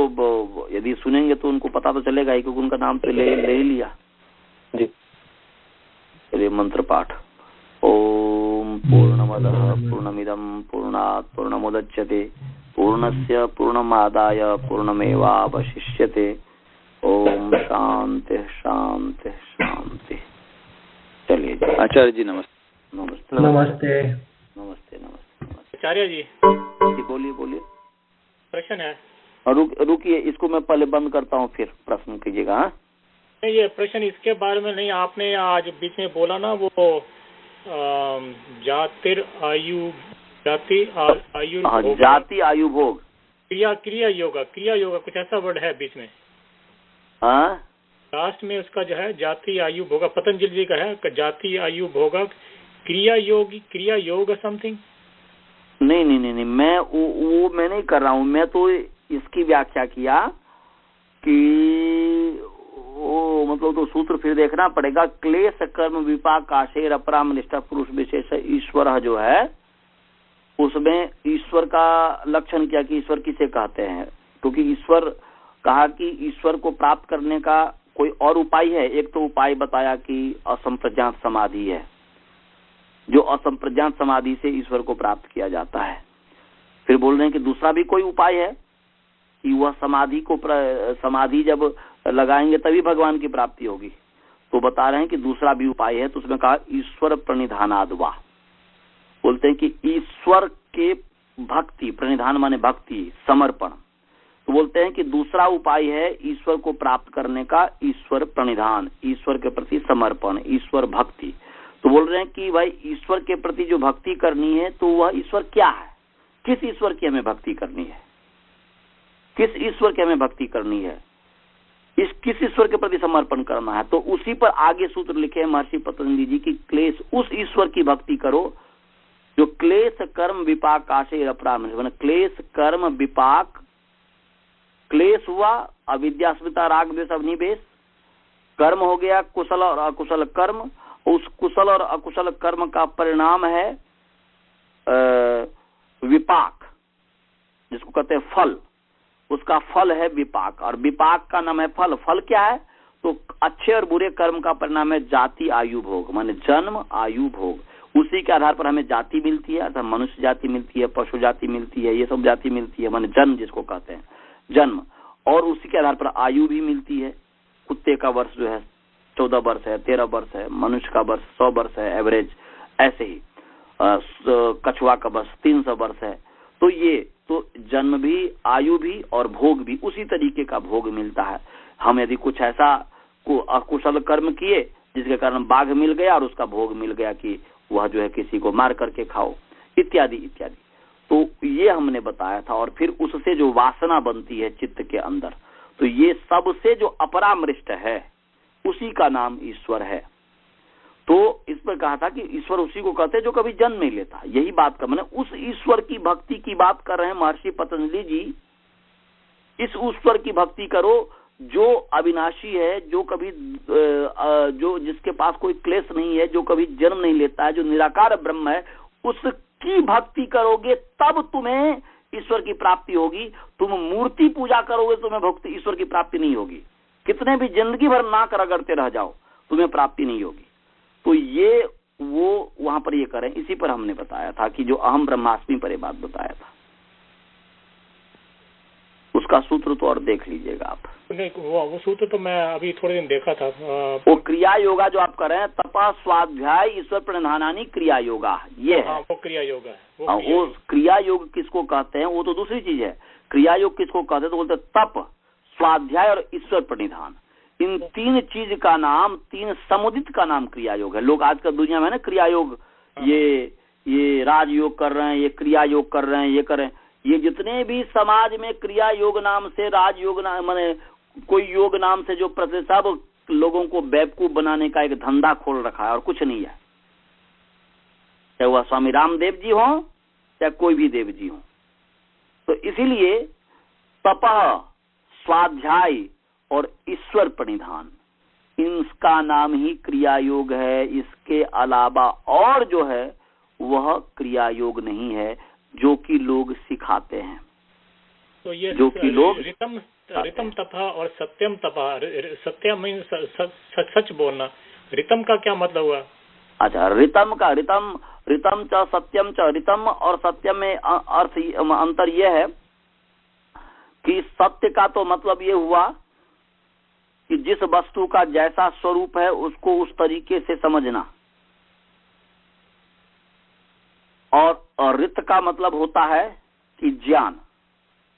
यदि सुनेंगे तो उनको पता तो चलेगा ही क्योंकि उनका नाम तो ले ही लिया जी। चलिए मंत्र पाठ। ओम पूर्णमदः पूर्णमिदं पूर्णात् पूर्णमुदच्यते पूर्णस्य पूर्णमादाय पूर्णमेवावशिष्यते। ओम शांति शांति शांति। चलिए जी। आचार्य जी नमस्ते। नमस्ते नमस्ते। नमस्ते नमस्ते। आचार्य जी बोलिए बोलिए। प्रश्न है। और रुकिए, इसको मैं पहले बंद करता हूँ फिर प्रश्न कीजिएगा। हाँ नहीं, ये प्रश्न इसके बारे में नहीं, आपने आज बीच में बोला ना वो जाति आयु जाति आयु भोग क्रिया योगा कुछ ऐसा वर्ड है बीच में। हाँ लास्ट में उसका जो है जाति आयु भोगा, पतंजलि जी का है जाति आयु भोगा क्रिया योग समथिंग। नहीं, मैं वो मैं नहीं कर रहा हूँ। मैं तो इसकी व्याख्या किया कि वो मतलब तो सूत्र फिर देखना पड़ेगा। क्लेश कर्म विपाक आशय अपराम निष्ठा पुरुष विशेष ईश्वर जो है, उसमें ईश्वर का लक्षण क्या कि ईश्वर किसे कहते हैं, क्योंकि ईश्वर कहा कि ईश्वर को प्राप्त करने का कोई और उपाय है। एक तो उपाय बताया कि असंप्रज्ञात समाधि है, जो असंप्रज्ञात समाधि से ईश्वर को प्राप्त किया जाता है। फिर बोल रहे हैं कि दूसरा भी कोई उपाय है कि वह समाधि जब लगाएंगे तभी भगवान की प्राप्ति होगी। तो बता रहे हैं कि दूसरा भी उपाय है। तो उसमें कहा ईश्वर प्रणिधानाद्वा, बोलते हैं कि ईश्वर के भक्ति, प्रणिधान माने भक्ति, समर्पण। तो बोलते हैं कि दूसरा उपाय है ईश्वर को प्राप्त करने का ईश्वर प्रणिधान, ईश्वर के प्रति समर्पण, ईश्वर भक्ति। तो बोल रहे हैं कि भाई ईश्वर के प्रति जो भक्ति करनी है तो वह ईश्वर क्या है, किस ईश्वर की हमें भक्ति करनी है, किस ईश्वर की हमें भक्ति करनी है, किस ईश्वर के प्रति समर्पण करना है। तो उसी पर आगे सूत्र लिखे हैं महर्षि पतंजलि जी की, क्लेश उस ईश्वर की भक्ति करो जो क्लेश कर्म विपाक आशय अपराम। क्लेश कर्म विपाक, क्लेश हुआ अविद्या अस्मिता राग द्वेष अभिनिवेश, कर्म हो गया कुशल और अकुशल कर्म, उस कुशल और अकुशल कर्म का परिणाम है विपाक, जिसको कहते हैं फल, उसका फल है विपाक, और विपाक का नाम है फल। फल क्या है? तो अच्छे और बुरे कर्म का परिणाम है जाति आयु भोग, माने जन्म आयु भोग। उसी के आधार पर हमें जाति मिलती है, अर्थात मनुष्य जाति मिलती है, पशु जाति मिलती है, ये सब जाति मिलती है, माने जन्म जिसको कहते हैं जन्म। और उसी के आधार पर आयु भी मिलती है। कुत्ते का वर्ष जो है 14 वर्ष है, 13 वर्ष है, मनुष्य का वर्ष 100 वर्ष है एवरेज, ऐसे ही कछुआ का वर्ष 300 वर्ष है। तो ये तो जन्म भी, आयु भी और भोग भी उसी तरीके का भोग मिलता है। हम यदि कुछ ऐसा अकुशल कर्म किए जिसके कारण बाघ मिल गया और उसका भोग मिल गया कि वह जो है किसी को मार करके खाओ, इत्यादि इत्यादि। तो ये हमने बताया था। और फिर उससे जो वासना बनती है चित्त के अंदर, तो ये सबसे जो अपरामृष्ट है उसी का नाम ईश्वर है। तो इस पर कहा था कि ईश्वर उसी को कहते हैं जो कभी जन्म नहीं लेता। यही बात का मैंने उस ईश्वर की भक्ति की बात कर रहे हैं महर्षि पतंजलि जी। इस ईश्वर की भक्ति करो जो अविनाशी है, जो कभी जो जिसके पास कोई क्लेश नहीं है, जो कभी जन्म नहीं लेता है, जो निराकार ब्रह्म है, उसकी भक्ति करोगे तब तुम्हें ईश्वर की प्राप्ति होगी। तुम मूर्ति पूजा करोगे तुम्हें भक्ति ईश्वर की प्राप्ति नहीं होगी। कितने भी जिंदगी भर नाक रगड़ते रह जाओ, तुम्हें प्राप्ति नहीं होगी। तो ये वो वहां पर ये करें, इसी पर हमने बताया था कि जो अहम ब्रह्मास्मि पर ये बात बताया था, उसका सूत्र तो और देख लीजिएगा आप। वो सूत्र तो मैं अभी थोड़े दिन देखा था। वो क्रिया योगा जो आप कर रहे हैं, तपा स्वाध्याय ईश्वर प्रणिधानानि क्रिया योगा, ये है। वो क्रिया योगा है। वो क्रिया योग किसको कहते हैं, वो तो दूसरी चीज है। क्रिया योग किसको कहते हैं, तो बोलते तप, स्वाध्याय और ईश्वर प्रणिधान। इन तीन चीज का नाम, तीन समुदित का नाम क्रिया योग है। लोग आजकल दुनिया में ना क्रिया योग, ये राजयोग कर रहे हैं, ये क्रिया योग कर रहे हैं, ये कर रहे हैं। ये जितने भी समाज में क्रिया योग नाम से, राजयोग नाम, माने कोई योग नाम से जो सब लोगों को बेवकूफ बनाने का एक धंधा खोल रखा है और कुछ नहीं है। चाहे वह स्वामी रामदेव जी हो, चाहे कोई भी देव जी हो। तो इसीलिए तपः, स्वाध्याय और ईश्वर प्रणिधान, इनका नाम ही क्रिया योग है। इसके अलावा और जो है वह क्रिया योग नहीं है, जो कि लोग सिखाते हैं। तो ये जो कि लोग रितम तपः और सत्यम तपः, सत्यम मीन सच बोलना, रितम का क्या मतलब हुआ? अच्छा, रितम च सत्यम च, रितम और सत्यम में अर्थ अंतर यह है कि सत्य का तो मतलब ये हुआ कि जिस वस्तु का जैसा स्वरूप है उसको उस तरीके से समझना, और रित का मतलब होता है कि ज्ञान।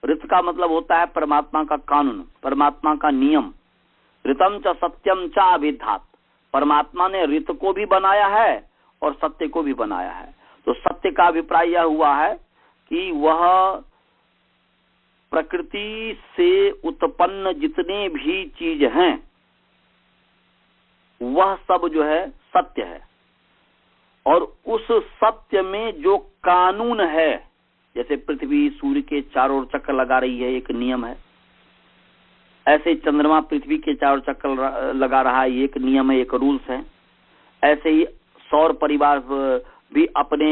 रित का मतलब होता है परमात्मा का कानून, परमात्मा का नियम। रितम च सत्यम च अभिधात, परमात्मा ने रित को भी बनाया है और सत्य को भी बनाया है। तो सत्य का अभिप्राय यह हुआ है कि वह प्रकृति से उत्पन्न जितने भी चीज हैं वह सब जो है सत्य है, और उस सत्य में जो कानून है, जैसे पृथ्वी सूर्य के चारों ओर चक्कर लगा रही है, एक नियम है। ऐसे चंद्रमा पृथ्वी के चारों चक्कर लगा रहा है, एक नियम है, एक रूल्स है। ऐसे ही सौर परिवार भी अपने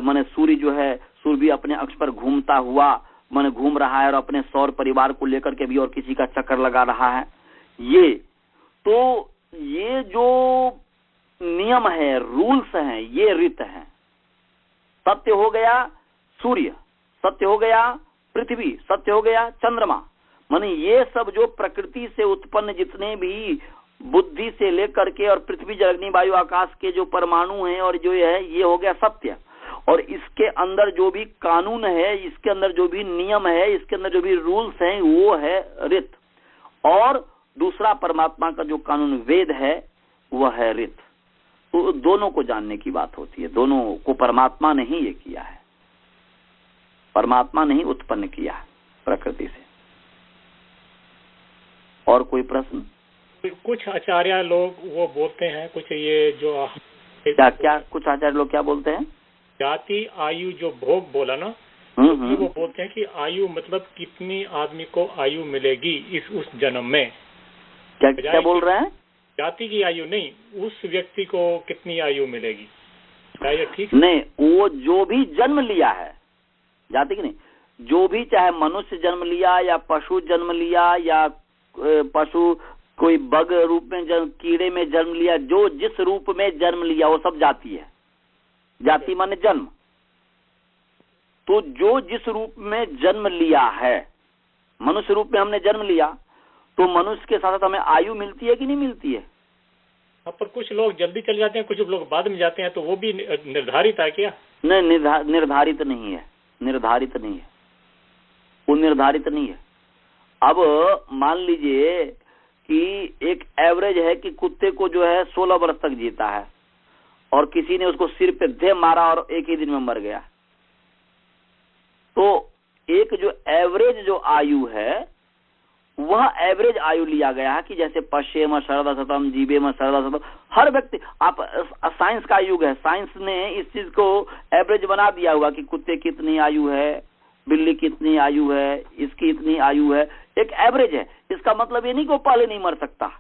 माने सूर्य जो है, सूर्य भी अपने अक्ष पर घूमता हुआ माने घूम रहा है और अपने सौर परिवार को लेकर के भी और किसी का चक्कर लगा रहा है। ये जो नियम है, रूल्स हैं, ये रित है। सत्य हो गया सूर्य, सत्य हो गया पृथ्वी, सत्य हो गया चंद्रमा। माने ये सब जो प्रकृति से उत्पन्न जितने भी बुद्धि से लेकर के और पृथ्वी जल अग्नि वायु आकाश के जो परमाणु हैं और जो है, ये हो गया सत्य। और इसके अंदर जो भी कानून है, इसके अंदर जो भी नियम है, इसके अंदर जो भी रूल्स हैं, वो है रित। और दूसरा परमात्मा का जो कानून वेद है वह है रित। तो दोनों को जानने की बात होती है। दोनों को परमात्मा ने ही ये किया है, परमात्मा ने ही उत्पन्न किया है प्रकृति से। और कोई प्रश्न? कुछ आचार्य लोग वो बोलते हैं, कुछ ये जो क्या कुछ आचार्य लोग क्या बोलते हैं? जाति आयु जो भोग बोला ना, वो बोलते हैं कि आयु मतलब कितनी आदमी को आयु मिलेगी इस उस जन्म में। क्या बोल रहे हैं? जाति की आयु नहीं, उस व्यक्ति को कितनी आयु मिलेगी, क्या ये ठीक? नहीं, वो जो भी जन्म लिया है, जाति की नहीं, जो भी चाहे मनुष्य जन्म लिया या पशु जन्म लिया या पशु कोई बग रूप में जन्म, कीड़े में जन्म लिया, जो जिस रूप में जन्म लिया वो सब जाति है। जाति माने जन्म। तो जो जिस रूप में जन्म लिया है, मनुष्य रूप में हमने जन्म लिया, तो मनुष्य के साथ हमें आयु मिलती है कि नहीं मिलती है? पर कुछ लोग जल्दी चले जाते हैं, कुछ लोग बाद में जाते हैं, तो वो भी निर्धारित है क्या? नहीं, निर्धारित नहीं है, निर्धारित नहीं है, वो निर्धारित नहीं है। अब मान लीजिए कि एक एवरेज है कि कुत्ते को जो है 16 वर्ष तक जीता है, और किसी ने उसको सिर पे दे मारा और एक ही दिन में मर गया। तो एक जो एवरेज जो आयु है, वह एवरेज आयु लिया गया है कि जैसे पश्येम शरद शतम जीवेम शरद शतम। हर व्यक्ति, आप साइंस का युग है, साइंस ने इस चीज को एवरेज बना दिया हुआ कि कुत्ते की इतनी आयु है, बिल्ली की इतनी आयु है, इसकी इतनी आयु है, एक एवरेज है। इसका मतलब ये नहीं कि वो पहले नहीं मर सकता।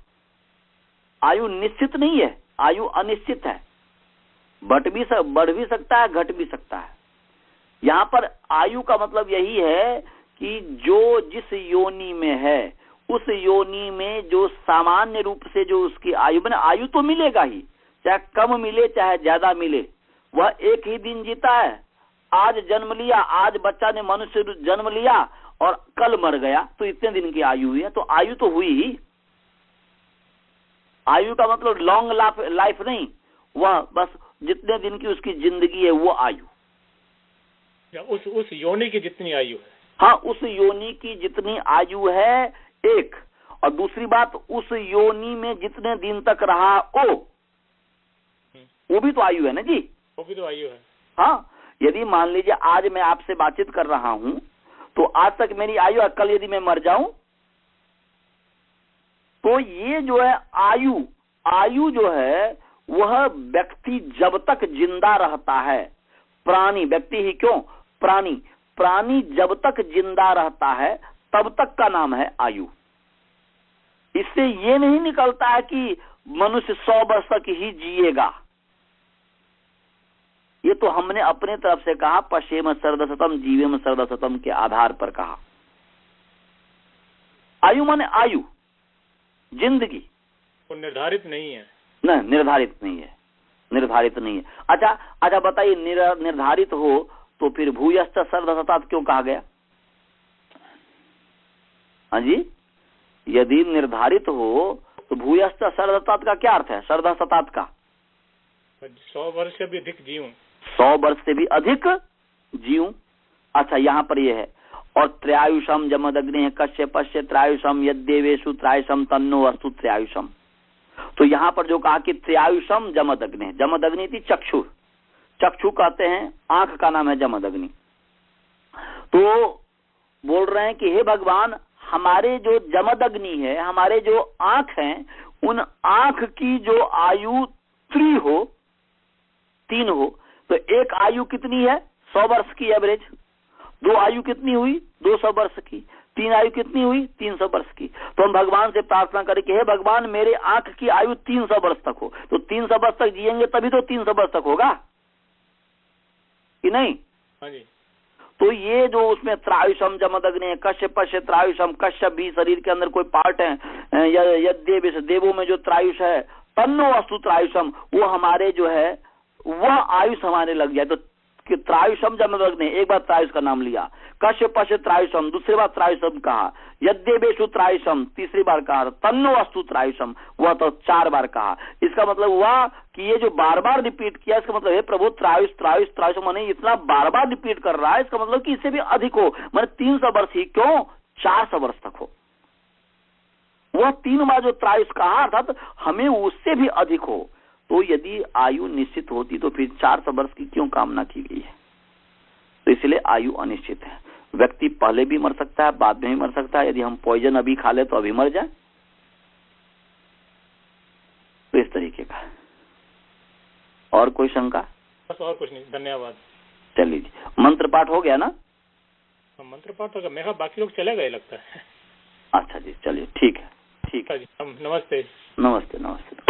आयु निश्चित नहीं है, आयु अनिश्चित है, बढ़ भी सकता है, घट भी सकता है। यहाँ पर आयु का मतलब यही है कि जो जिस योनि में है उस योनि में जो सामान्य रूप से जो उसकी आयु बने, आयु तो मिलेगा ही, चाहे कम मिले चाहे ज्यादा मिले, वह एक ही दिन जीता है। आज जन्म लिया, आज बच्चा ने मनुष्य जन्म लिया और कल मर गया, तो इतने दिन की आयु हुई है, तो आयु तो हुई ही। आयु का मतलब लॉन्ग लाइफ नहीं, वह बस जितने दिन की उसकी जिंदगी है वो आयु, उस योनि की जितनी आयु है। हाँ, उस योनि की जितनी आयु है एक, और दूसरी बात उस योनि में जितने दिन तक रहा वो भी तो आयु है ना जी, वो भी तो आयु है। हाँ, यदि मान लीजिए आज मैं आपसे बातचीत कर रहा हूं तो आज तक मेरी आयु है, कल यदि मैं मर जाऊं तो ये जो है आयु जो है वह व्यक्ति जब तक जिंदा रहता है, प्राणी, व्यक्ति ही क्यों, प्राणी जब तक जिंदा रहता है तब तक का नाम है आयु। इससे ये नहीं निकलता है कि मनुष्य 100 वर्ष तक ही जिएगा। ये तो हमने अपने तरफ से कहा, पश्येम सर्वशतम जीवेम सर्वशतम के आधार पर कहा। आयु माने आयु, जिंदगी, वो निर्धारित नहीं है। नहीं, निर्धारित नहीं है, निर्धारित नहीं है। अच्छा बताइए, निर्धारित हो तो फिर भूयश्च सर्वशतात क्यों कहा गया? हाँ जी, यदि निर्धारित हो तो भूयश्च सर्वशतात का क्या अर्थ है? सर्वशतात का 100 वर्ष से भी अधिक जीऊं, 100 वर्ष से भी अधिक जीऊं। अच्छा, यहाँ पर यह है, और त्रयायुषम जमदग्नि कश्यपस्य त्रयायुषम यद्देवेषु त्रयायुषम तन्नो अस्तु त्रयायुषम। तो यहाँ पर जो कहा कि त्रयायुषम जमदग्नि, जमदग्नि थी चक्षु, चक्षु कहते हैं, आंख का नाम है जमदग्नि। तो बोल रहे हैं कि हे भगवान, हमारे जो जमदग्नि है, हमारे जो आंख हैं, उन आंख की जो आयु 3 हो, तो एक आयु कितनी है? 100 वर्ष की एवरेज। 2 आयु कितनी हुई? 200 वर्ष की। 3 आयु कितनी हुई? 300 वर्ष की। तो हम भगवान से प्रार्थना करें कि हे भगवान, मेरे आंख की आयु 300 वर्ष तक हो। तो 300 वर्ष तक जिएंगे तभी तो 300 वर्ष तक होगा कि नहीं? हाँ जी। तो ये जो उसमें त्रायुषम जमदग्नि कश्यपस्य त्रायुषम, कश्यप भी शरीर के अंदर कोई पार्ट है, यद्देवेश, देवों में जो त्रायुष है, तन्नो अस्तु त्रायुषम, वो हमारे जो है वह आयुष हमारे लग जाए। तो कि त्रायुषम जमदग्नि, एक बार त्रायुष का नाम लिया, कश्यपस्य त्रायुषम दूसरी बार त्रायुषम कहा, यद्देवेषु त्रायुषम तीसरी बार कहा, तन्नो अस्तु त्रायुषम वह तो 4 बार कहा। इसका मतलब हुआ कि ये जो बार बार रिपीट किया, इसका मतलब है प्रभु त्रायुष त्रायुष त्रायुष, माने इतना बार बार रिपीट कर रहा है, इसका मतलब कि इससे भी अधिक हो, माने 300 वर्ष ही क्यों, 400 वर्ष तक हो। वह 3 बार जो त्रायुष कहा अर्थात हमें उससे भी अधिक हो। तो यदि आयु निश्चित होती तो फिर 400 वर्ष की क्यों कामना की गई है? तो इसलिए आयु अनिश्चित है। व्यक्ति पहले भी मर सकता है, बाद में भी मर सकता है। यदि हम पॉइजन अभी खा ले तो अभी मर जाए। तो इस तरीके का। और कोई शंका? बस और कुछ नहीं, धन्यवाद। चलिए जी, मंत्र पाठ हो गया ना? मंत्र पाठ होगा, मेरा बाकी लोग चले गए लगता है। अच्छा जी, चलिए ठीक है, ठीक है। नमस्ते। नमस्ते नमस्ते।